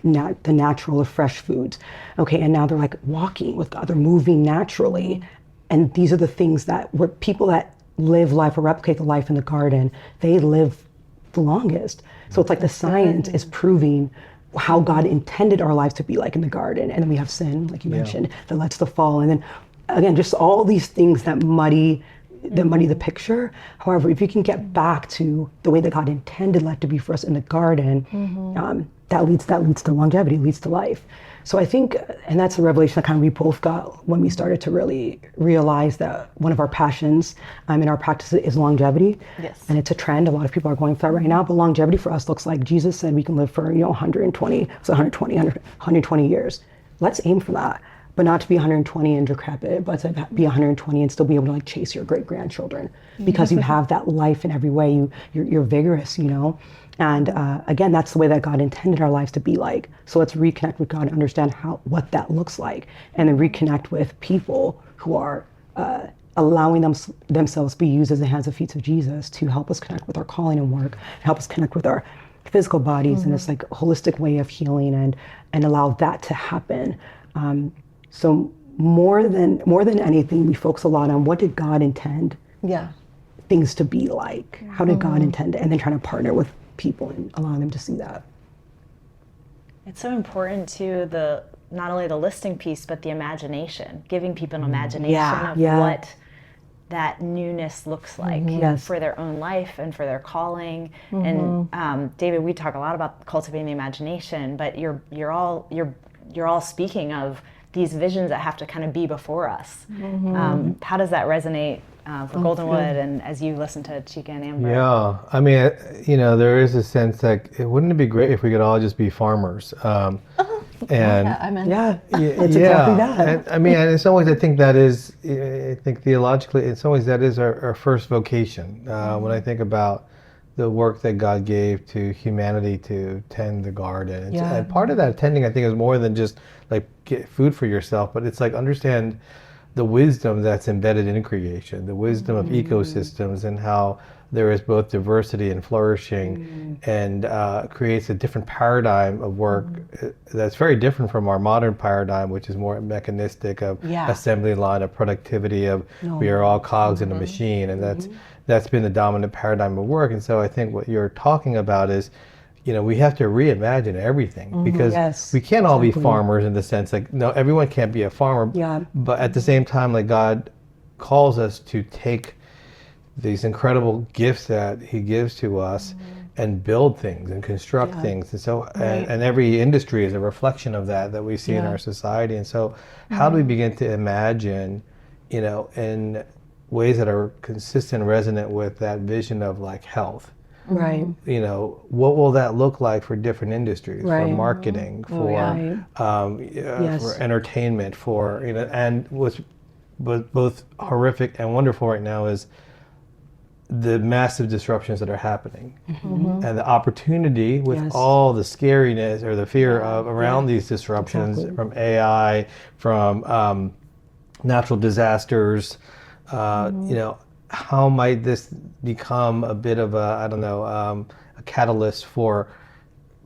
natural or fresh foods. Okay, and now they're like walking with God, they're moving naturally. And these are the things that people that live life or replicate the life in the garden, they live the longest. So it's like the science is proving how God intended our lives to be like in the garden. And then we have sin, like you mentioned, that lets the fall. And then again, just all these things that muddy the picture. However, if you can get back to the way that God intended life to be for us in the garden, that leads to longevity, leads to life. So I think, and that's a revelation that kind of we both got when we started to really realize that one of our passions in our practice is longevity. Yes. And it's a trend. A lot of people are going for that right now. But longevity for us looks like Jesus said we can live for 120 years. Let's aim for that. But not to be 120 and decrepit, but to be 120 and still be able to like chase your great grandchildren, because you have that life in every way. You're vigorous, And again, that's the way that God intended our lives to be like. So let's reconnect with God and understand what that looks like, and then reconnect with people who are allowing themselves to be used as the hands and feet of Jesus to help us connect with our calling and work, help us connect with our physical bodies in this like holistic way of healing, and allow that to happen. So more than anything, we focus a lot on what did God intend things to be like? How did God intend it? And then trying to partner with people and allowing them to see that. It's so important to not only the listing piece, but the imagination, giving people an imagination of what that newness looks like for their own life and for their calling. And David, we talk a lot about cultivating the imagination, but you're all speaking of these visions that have to kind of be before us. How does that resonate for Goldenwood, and as you listen to Chika and Amber? Yeah, I mean, there is a sense that wouldn't it be great if we could all just be farmers? And it's exactly that. And, I mean, in some ways, I think theologically, in some ways, that is our first vocation. When I think about the work that God gave to humanity to tend the garden. And part of that tending, I think, is more than just like get food for yourself, but it's like understand the wisdom that's embedded in creation, the wisdom of ecosystems, and how there is both diversity and flourishing, and creates a different paradigm of work that's very different from our modern paradigm, which is more mechanistic of assembly line, of productivity, of we are all cogs in a machine, and that's been the dominant paradigm of work. And so I think what you're talking about is, we have to reimagine everything, because we can't all be farmers in the sense like, no, everyone can't be a farmer. But at the same time, like God calls us to take these incredible gifts that he gives to us and build things and construct things. And so, and every industry is a reflection of that we see in our society. And so how do we begin to imagine, in ways that are consistent, resonant with that vision of like health? Right. What will that look like for different industries, for marketing, for entertainment, and what's both horrific and wonderful right now is the massive disruptions that are happening and the opportunity with all the scariness or the fear of around these disruptions from AI, from natural disasters, you know, how might this become a bit of a, I don't know, a catalyst for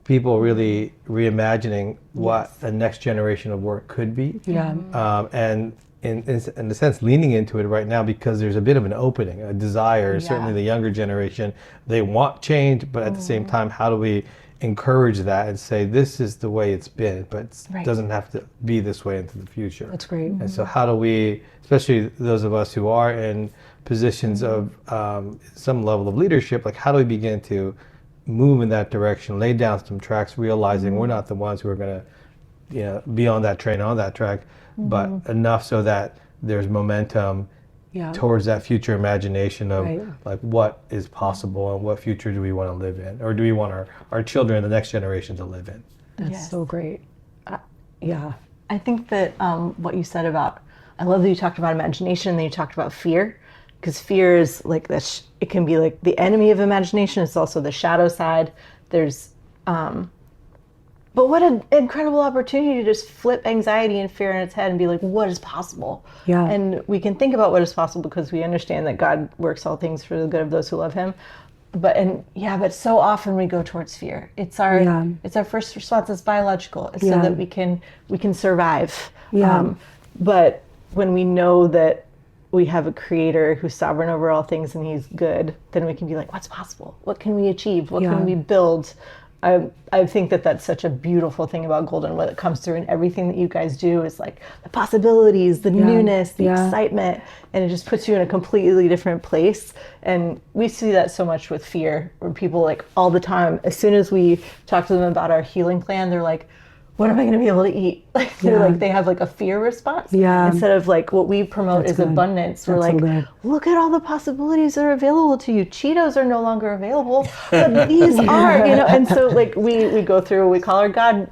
people really reimagining what the next generation of work could be. And in a sense, leaning into it right now because there's a bit of an opening, a desire, certainly the younger generation, they want change, but at the same time, how do we encourage that and say, this is the way it's been, but it doesn't have to be this way into the future. That's great. And so how do we, especially those of us who are in positions of some level of leadership, like how do we begin to move in that direction, lay down some tracks, realizing we're not the ones who are going to, you know, be on that train, on that track, but enough so that there's momentum towards that future imagination of like what is possible and what future do we want to live in, or do we want our children, the next generation, to live in. That's so great. I think that what you said about, I love that you talked about imagination and then you talked about fear, because fear is like this, it can be like the enemy of imagination. It's also the shadow side. There's, but what an incredible opportunity to just flip anxiety and fear on its head and be like, what is possible? And we can think about what is possible because we understand that God works all things for the good of those who love him. But so often we go towards fear. It's our first response. It's biological. It's so that we can survive. But when we know that we have a creator who's sovereign over all things and he's good, then we can be like, what's possible? What can we achieve? What can we build? I think that that's such a beautiful thing about Goldenwood. It comes through in everything that you guys do is like the possibilities, the newness, the excitement, and it just puts you in a completely different place. And we see that so much with fear, where people like all the time, as soon as we talk to them about our healing plan, they're like, what am I going to be able to eat? Like they're like, they have like a fear response. Instead of like what we promote is abundance. We're like, look at all the possibilities that are available to you. Cheetos are no longer available, but these are, you know. And so like we go through, we call our God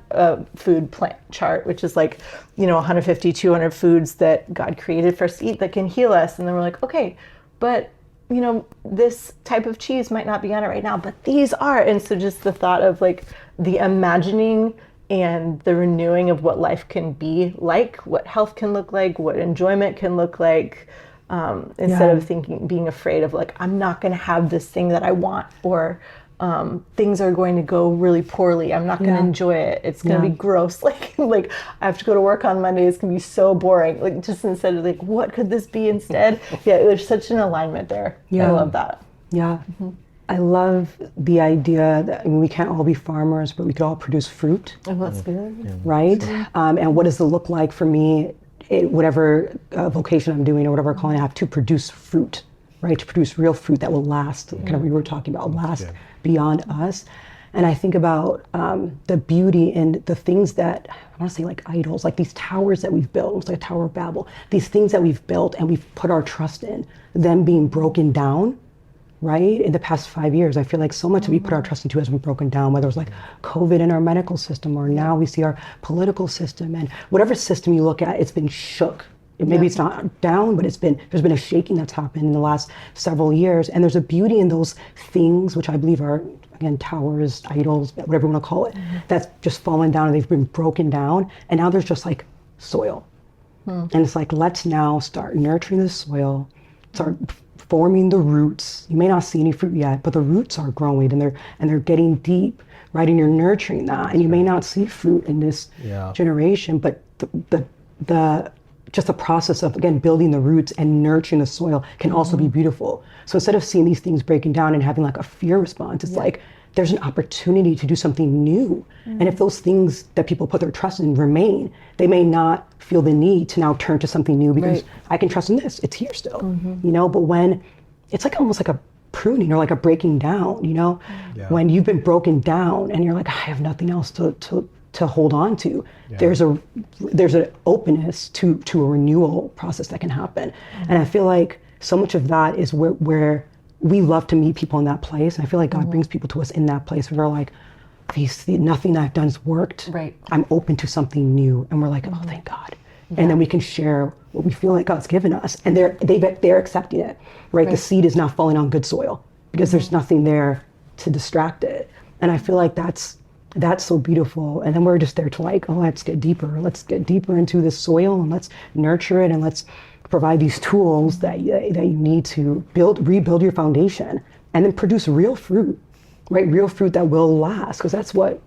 food plant chart, which is like, you know, 150, 200 foods that God created for us to eat that can heal us. And then we're like, okay, but you know, this type of cheese might not be on it right now, but these are. And so just the thought of like the imagining and the renewing of what life can be like, what health can look like, what enjoyment can look like, instead of being afraid of like, I'm not going to have this thing that I want, or things are going to go really poorly. I'm not going to enjoy it. It's going to be gross. Like I have to go to work on Monday. It's going to be so boring. Like just instead of like, what could this be instead? There's such an alignment there. I love that. I love the idea that, I mean, we can't all be farmers, but we could all produce fruit. Oh, that's good. Right? And what does it look like for me, whatever vocation I'm doing or whatever calling I have, to produce fruit, right? To produce real fruit that will last, kind of we were talking about, last beyond us. And I think about the beauty in the things that, I want to say like idols, like these towers that we've built, it's like a Tower of Babel, these things that we've built and we've put our trust in, them being broken down. Right? In the past 5 years, I feel like so much we put our trust into has been broken down, whether it's like COVID in our medical system, or now we see our political system, and whatever system you look at, it's been shook. Maybe it's not down, but there's been a shaking that's happened in the last several years. And there's a beauty in those things, which I believe are, again, towers, idols, whatever you want to call it, that's just fallen down and they've been broken down. And now there's just like soil. And it's like, let's now start nurturing the soil, start forming the roots. You may not see any fruit yet, but the roots are growing and they're getting deep, right? And you're nurturing that. And you may not see fruit in this generation, but the just the process of, again, building the roots and nurturing the soil can also be beautiful. So instead of seeing these things breaking down and having like a fear response, it's like there's an opportunity to do something new. And if those things that people put their trust in remain, they may not feel the need to now turn to something new because I can trust in this, it's here still, you know. But when it's like almost like a pruning or like a breaking down, you know, when you've been broken down and you're like, I have nothing else to hold on to, there's an openness to a renewal process that can happen. And I feel like so much of that is where we love to meet people in that place. And I feel like God brings people to us in that place where they're like, nothing that I've done has worked. I'm open to something new. And we're like, oh, thank God. and then we can share what we feel like God's given us, and they're accepting it, right? The seed is not falling on good soil because there's nothing there to distract it, and I feel like that's so beautiful. And then we're just there to like, oh, let's get deeper into this soil, and let's nurture it, and let's provide these tools that you need to rebuild your foundation, and then produce real fruit, right? Real fruit that will last, because that's what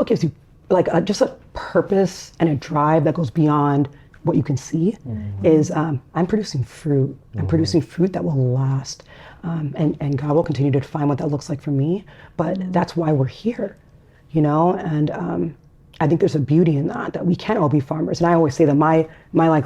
gives you like just a purpose and a drive that goes beyond what you can see. Is I'm producing fruit. I'm producing fruit that will last, and God will continue to define what that looks like for me. But that's why we're here, And I think there's a beauty in that we can't all be farmers. And I always say that my like,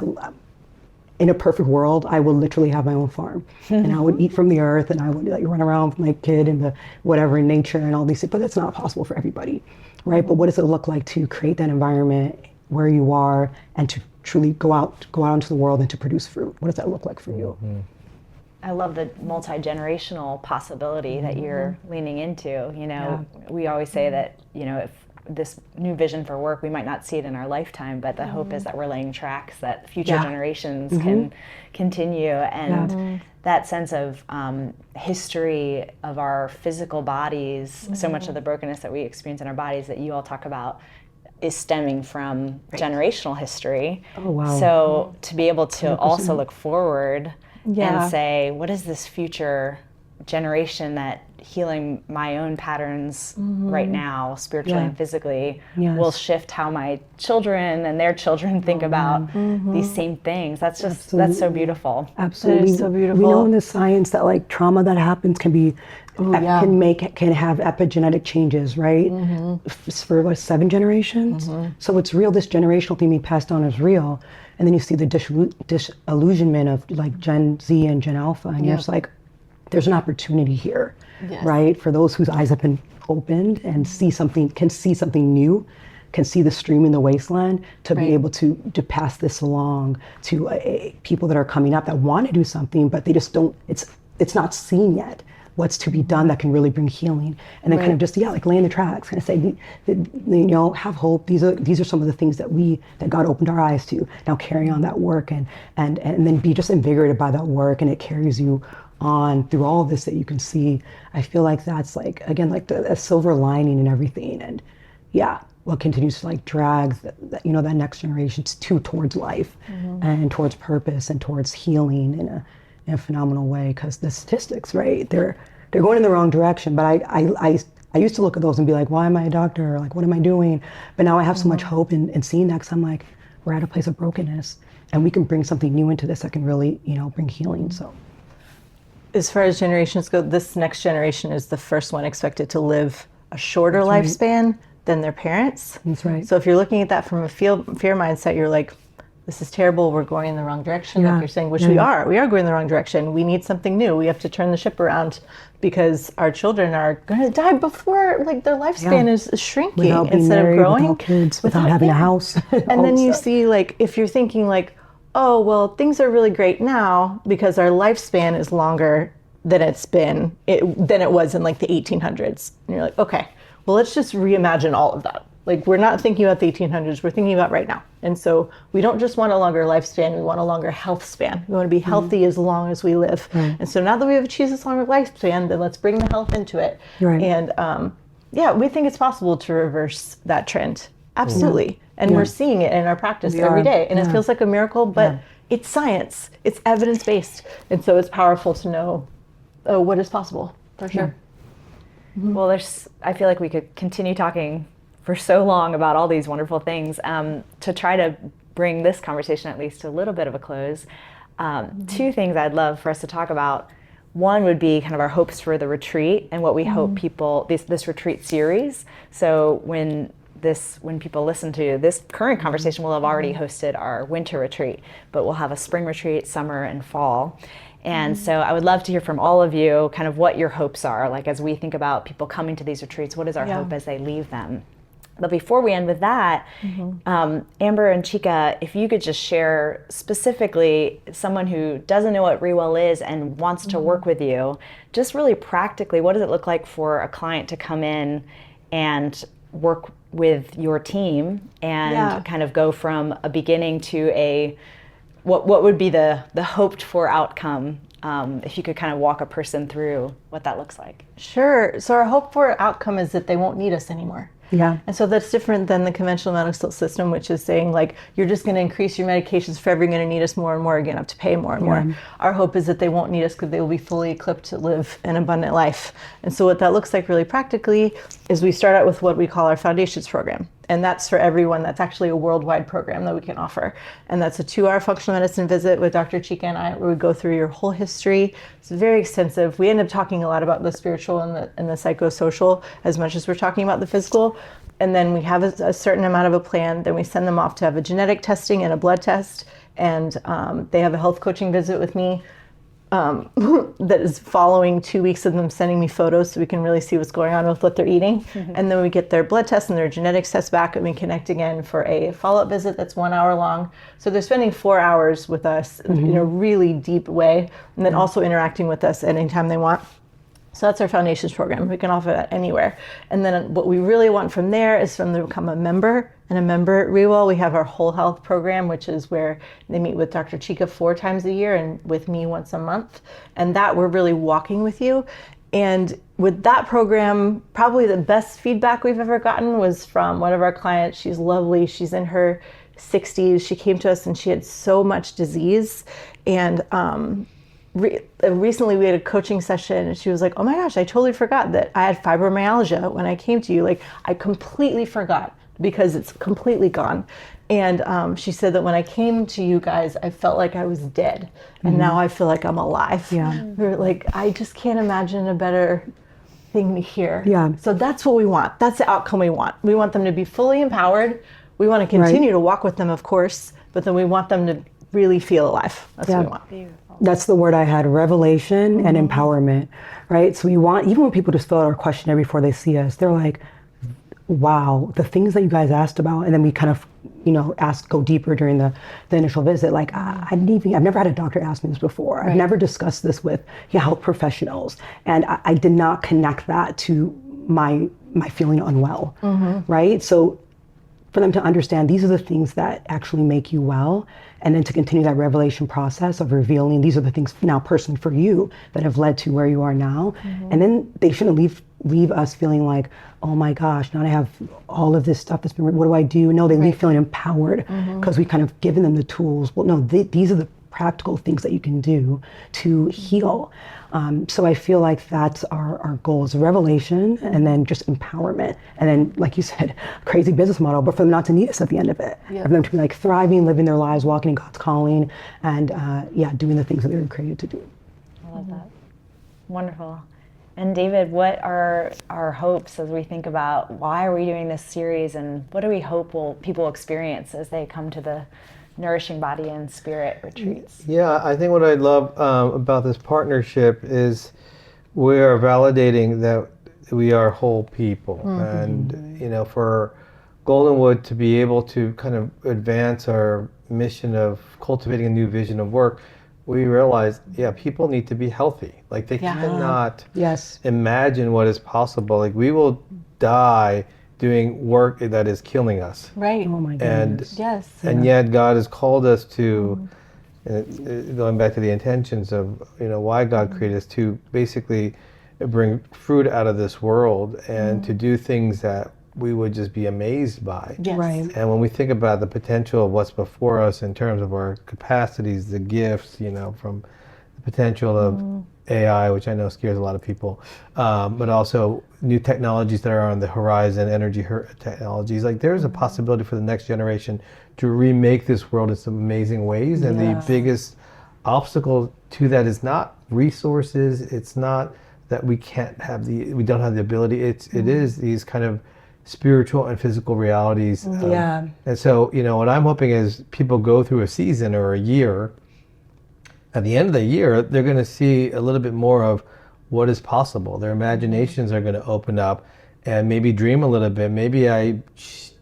in a perfect world, I would literally have my own farm, and I would eat from the earth, and I would like run around with my kid and the whatever in nature and all these things. But that's not possible for everybody, right? But what does it look like to create that environment where you are, and to truly go out into the world and to produce fruit? What does that look like for you? I love the multi-generational possibility that you're leaning into. We always say that, if this new vision for work, we might not see it in our lifetime, but the hope is that we're laying tracks that future generations can continue. And that sense of history of our physical bodies, so much of the brokenness that we experience in our bodies that you all talk about is stemming from generational history. Oh, wow. So to be able to 100%. Also look forward Yeah. and say, what is this future generation that healing my own patterns right now, spiritually and physically, will shift how my children and their children think about these same things. That's just, that's so beautiful. Absolutely. It is so beautiful. We know in the science that like trauma that happens can have epigenetic changes, right? For what, 7 generations? So it's real. This generational thing being passed on is real. And then you see the disillusionment of like Gen Z and Gen Alpha, and you're just like, there's an opportunity here, right? For those whose eyes have been opened and can see something new, can see the stream in the wasteland, to be able to pass this along to people that are coming up that want to do something, but they just don't, it's not seen yet what's to be done that can really bring healing. And then kind of just, like laying the tracks, kind of say, have hope. These are some of the things that God opened our eyes to. Now carry on that work and then be just invigorated by that work, and it carries you on through all of this that you can see. I feel like that's like, again, like a silver lining in everything. And what continues to like drag that next generation towards life and towards purpose and towards healing in a phenomenal way. Because the statistics, right, they're going in the wrong direction. But I used to look at those and be like, why am I a doctor? Or like, what am I doing? But now I have so much hope in seeing that, because I'm like, we're at a place of brokenness, and we can bring something new into this that can really, bring healing. So as far as generations go, this next generation is the first one expected to live a shorter lifespan than their parents. That's right. So if you're looking at that from a fear mindset, you're like, this is terrible, we're going in the wrong direction, like you're saying, which we are going in the wrong direction. We need something new. We have to turn the ship around, because our children are going to die before like their lifespan is shrinking, without being instead married, of growing. without kids, without having a house. And then you see, like, if you're thinking like, oh, well, things are really great now because our lifespan is longer than than it was in like the 1800s. And you're like, okay, well, let's just reimagine all of that. Like, we're not thinking about the 1800s, we're thinking about right now. And so we don't just want a longer lifespan, we want a longer health span. We want to be healthy as long as we live. And so now that we have achieved this longer lifespan, then let's bring the health into it. And we think it's possible to reverse that trend. Absolutely. And we're seeing it in our practice every day. And it feels like a miracle, but it's science. It's evidence-based. And so it's powerful to know what is possible, for sure. Well, I feel like we could continue talking for so long about all these wonderful things. To try to bring this conversation at least to a little bit of a close, 2 things I'd love for us to talk about. One would be kind of our hopes for the retreat and what we hope people, this retreat series. So when people listen to this current conversation, we'll have already hosted our winter retreat, but we'll have a spring retreat, summer, and fall. And so I would love to hear from all of you kind of what your hopes are. Like, as we think about people coming to these retreats, what is our hope as they leave them? But before we end with that, Amber and Chika, if you could just share specifically someone who doesn't know what Re-Well is and wants to work with you, just really practically, what does it look like for a client to come in and work with your team and Yeah. kind of go from a beginning to a what would be the hoped for outcome, if you could kind of walk a person through what that looks like. Sure. So our hope for outcome is that they won't need us anymore. Yeah. And so that's different than the conventional medical system, which is saying like, you're just going to increase your medications forever, you're going to need us more and more, you're going to have to pay more and more. Our hope is that they won't need us because they will be fully equipped to live an abundant life. And so what that looks like really practically is we start out with what we call our Foundations program. And that's for everyone. That's actually a worldwide program that we can offer. And that's a 2-hour functional medicine visit with Dr. Chika and I, where we go through your whole history. It's very extensive. We end up talking a lot about the spiritual and the psychosocial as much as we're talking about the physical. And then we have a certain amount of a plan. Then we send them off to have a genetic testing and a blood test. And they have a health coaching visit with me that is following 2 weeks of them sending me photos so we can really see what's going on with what they're eating. And then we get their blood tests and their genetics tests back, and we connect again for a follow-up visit that's 1 hour long. So they're spending 4 hours with us in a really deep way, and then also interacting with us anytime they want. So that's our Foundations program. We can offer that anywhere. And then what we really want from there is for them to become a member. And a member at Re-Well, we have our whole health program, which is where they meet with Dr. Chika 4 times a year and with me once a month. And that we're really walking with you. And with that program, probably the best feedback we've ever gotten was from one of our clients. She's lovely. She's in her 60s. She came to us and she had so much disease. And recently we had a coaching session and she was like, oh my gosh, I totally forgot that I had fibromyalgia when I came to you. Like, I completely forgot because it's completely gone. And she said that when I came to you guys, I felt like I was dead. And now I feel like I'm alive. Yeah. We're like, I just can't imagine a better thing to hear. Yeah. So that's what we want. That's the outcome we want. We want them to be fully empowered. We want to continue to walk with them, of course, but then we want them to really feel alive. That's what we want. Beautiful. That's the word I had, revelation and empowerment, right? So we want, even when people just fill out our questionnaire before they see us, they're like, wow, the things that you guys asked about, and then we kind of, go deeper during the initial visit. Like, I've never had a doctor ask me this before. I've never discussed this with health professionals. And I did not connect that to my feeling unwell, right? So for them to understand these are the things that actually make you well, and then to continue that revelation process of revealing these are the things now personally for you that have led to where you are now. And then they shouldn't leave us feeling like, oh my gosh, now I have all of this stuff that's been, what do I do? No, they leave feeling empowered because we kind of given them the tools. Well, no, these are the practical things that you can do to heal. So I feel like that's our goal, is revelation and then just empowerment. And then, like you said, crazy business model, but for them not to need us at the end of it. For them to be like thriving, living their lives, walking in God's calling, and doing the things that they were created to do. I love that. Wonderful. And David, what are our hopes as we think about why are we doing this series, and what do we hope people experience as they come to the Nourishing Body and Spirit retreats? Yeah, I think what I love about this partnership is we are validating that we are whole people. And, for Goldenwood to be able to kind of advance our mission of cultivating a new vision of work, we realized, people need to be healthy. Like, they cannot imagine what is possible. Like, we will die doing work that is killing us. Right. Oh my goodness. And yet God has called us to, going back to the intentions of, why God created us, to basically bring fruit out of this world and to do things that we would just be amazed by. Yes. Right. And when we think about the potential of what's before us in terms of our capacities, the gifts, from the potential of AI, which I know scares a lot of people, but also new technologies that are on the horizon, energy technologies. Like, there's a possibility for the next generation to remake this world in some amazing ways. And the biggest obstacle to that is not resources. It's not that we don't have the ability. It is these kind of spiritual and physical realities. And so, what I'm hoping is people go through a season or a year. At the end of the year, they're going to see a little bit more of what is possible. Their imaginations are going to open up and maybe dream a little bit. Maybe I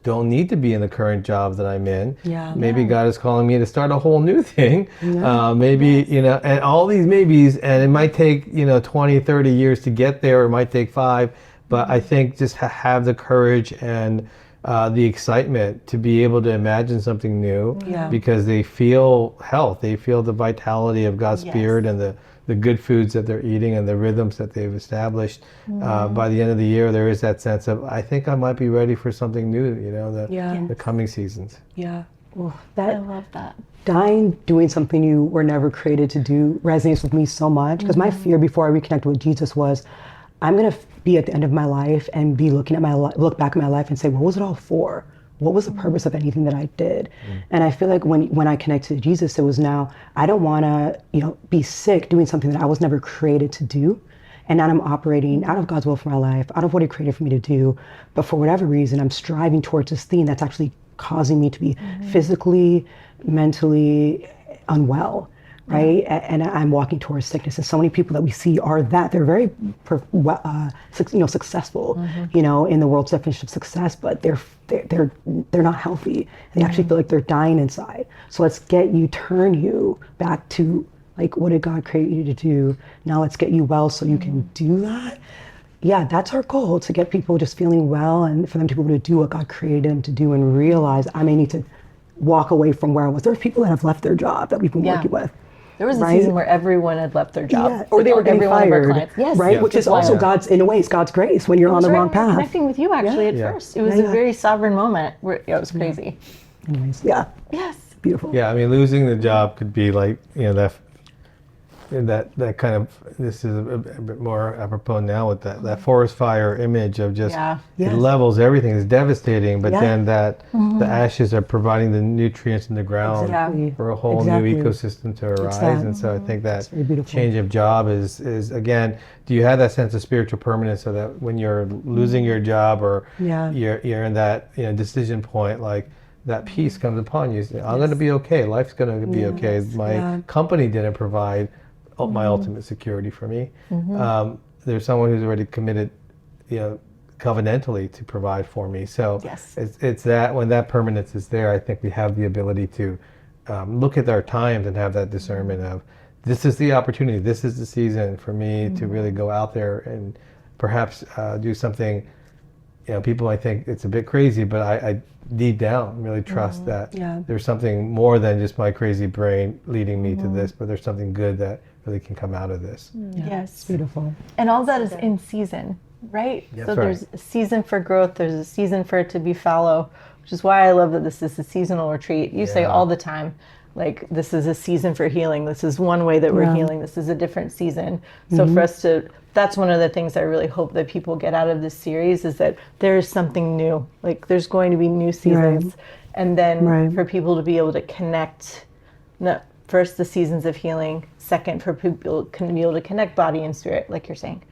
don't need to be in the current job that I'm in. Maybe God is calling me to start a whole new thing. Maybe, and all these maybes, and it might take, 20, 30 years to get there, or it might take 5. But I think just have the courage and the excitement to be able to imagine something new, because they feel health, they feel the vitality of God's Spirit and the good foods that they're eating and the rhythms that they've established. By the end of the year, there is that sense of, I think I might be ready for something new, the coming seasons. Yeah. Well, I love that. Dying doing something you were never created to do resonates with me so much, because my fear before I reconnected with Jesus was, I'm going to be at the end of my life and be look back at my life and say, what was it all for? What was the purpose of anything that I did? And I feel like when I connected to Jesus, it was now, I don't want to, be sick doing something that I was never created to do. And now I'm operating out of God's will for my life, out of what He created for me to do. But for whatever reason, I'm striving towards this thing that's actually causing me to be physically, mentally unwell. Right, and I'm walking towards sickness, and so many people that we see are that they're very, successful, in the world's definition of success, but they're not healthy. They actually feel like they're dying inside. So let's turn you back to like, what did God create you to do? Now let's get you well so you can do that. Yeah, that's our goal, to get people just feeling well and for them to be able to do what God created them to do and realize, I may need to walk away from where I was. There's people that have left their job that we've been working with. There was a season where everyone had left their job. Or they were getting fired. Yes. Right? Which is also God's, in a way, it's God's grace when you're on the wrong path. Connecting with you actually at first. It was a very sovereign moment where it was crazy. Anyways, Yes. Beautiful. Yeah, I mean, losing the job could be like, that kind of, this is a bit more apropos now with that forest fire image of just, it levels everything. It's devastating, but then that the ashes are providing the nutrients in the ground for a whole new ecosystem to arise. And so I think that change of job is again, do you have that sense of spiritual permanence, so that when you're losing your job or you're in that decision point, like, that peace comes upon you. I'm going to be okay. Life's going to be okay. My company didn't provide my ultimate security for me. There's someone who's already committed, covenantally to provide for me. So it's that, when that permanence is there, I think we have the ability to look at our times and have that discernment of, this is the opportunity, this is the season for me to really go out there and perhaps do something. People might think it's a bit crazy, but I deep down really trust that there's something more than just my crazy brain leading me to this, but there's something good that really can come out of this. Yes. Beautiful. And all that is in season, right? That's so right. There's a season for growth, there's a season for it to be fallow, which is why I love that this is a seasonal retreat. You say all the time, like, this is a season for healing. This is one way that we're healing. This is a different season. So for us to, that's one of the things I really hope that people get out of this series, is that there is something new. Like, there's going to be new seasons. And then for people to be able to connect, first the seasons of healing, second for people to be able to connect body and spirit, like you're saying.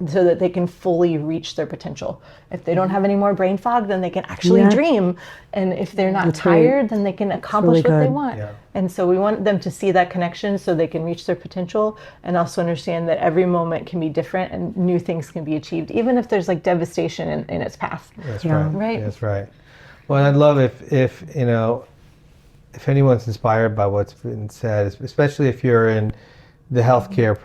So that they can fully reach their potential. If they don't have any more brain fog, then they can actually dream. And if they're not tired, then they can accomplish what they want. And so we want them to see that connection so they can reach their potential, and also understand that every moment can be different and new things can be achieved, even if there's like devastation in its path. That's right. That's right. Well, I'd love if anyone's inspired by what's been said, especially if you're in the healthcare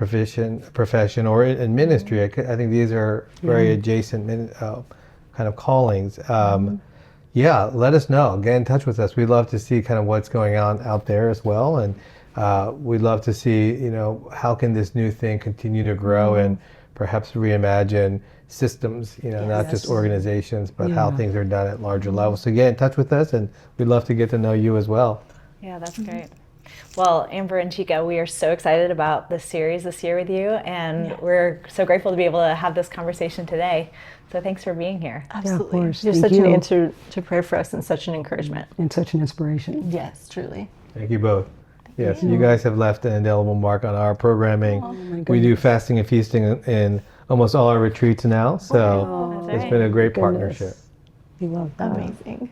profession or in ministry. I think these are very adjacent kind of callings. Let us know. Get in touch with us. We'd love to see kind of what's going on out there as well, and we'd love to see, how can this new thing continue to grow and perhaps reimagine systems, not just organizations, but how things are done at larger levels. So get in touch with us, and we'd love to get to know you as well. Yeah, that's great. Well, Amber and Chika, we are so excited about this series this year with you, and we're so grateful to be able to have this conversation today. So thanks for being here. Absolutely. Yeah, of course. You're such an answer to prayer for us, and such an encouragement. And such an inspiration. Yes, truly. Thank you both. Yes, you guys have left an indelible mark on our programming. We do fasting and feasting in almost all our retreats now, so it's been a great partnership. We love that. Amazing.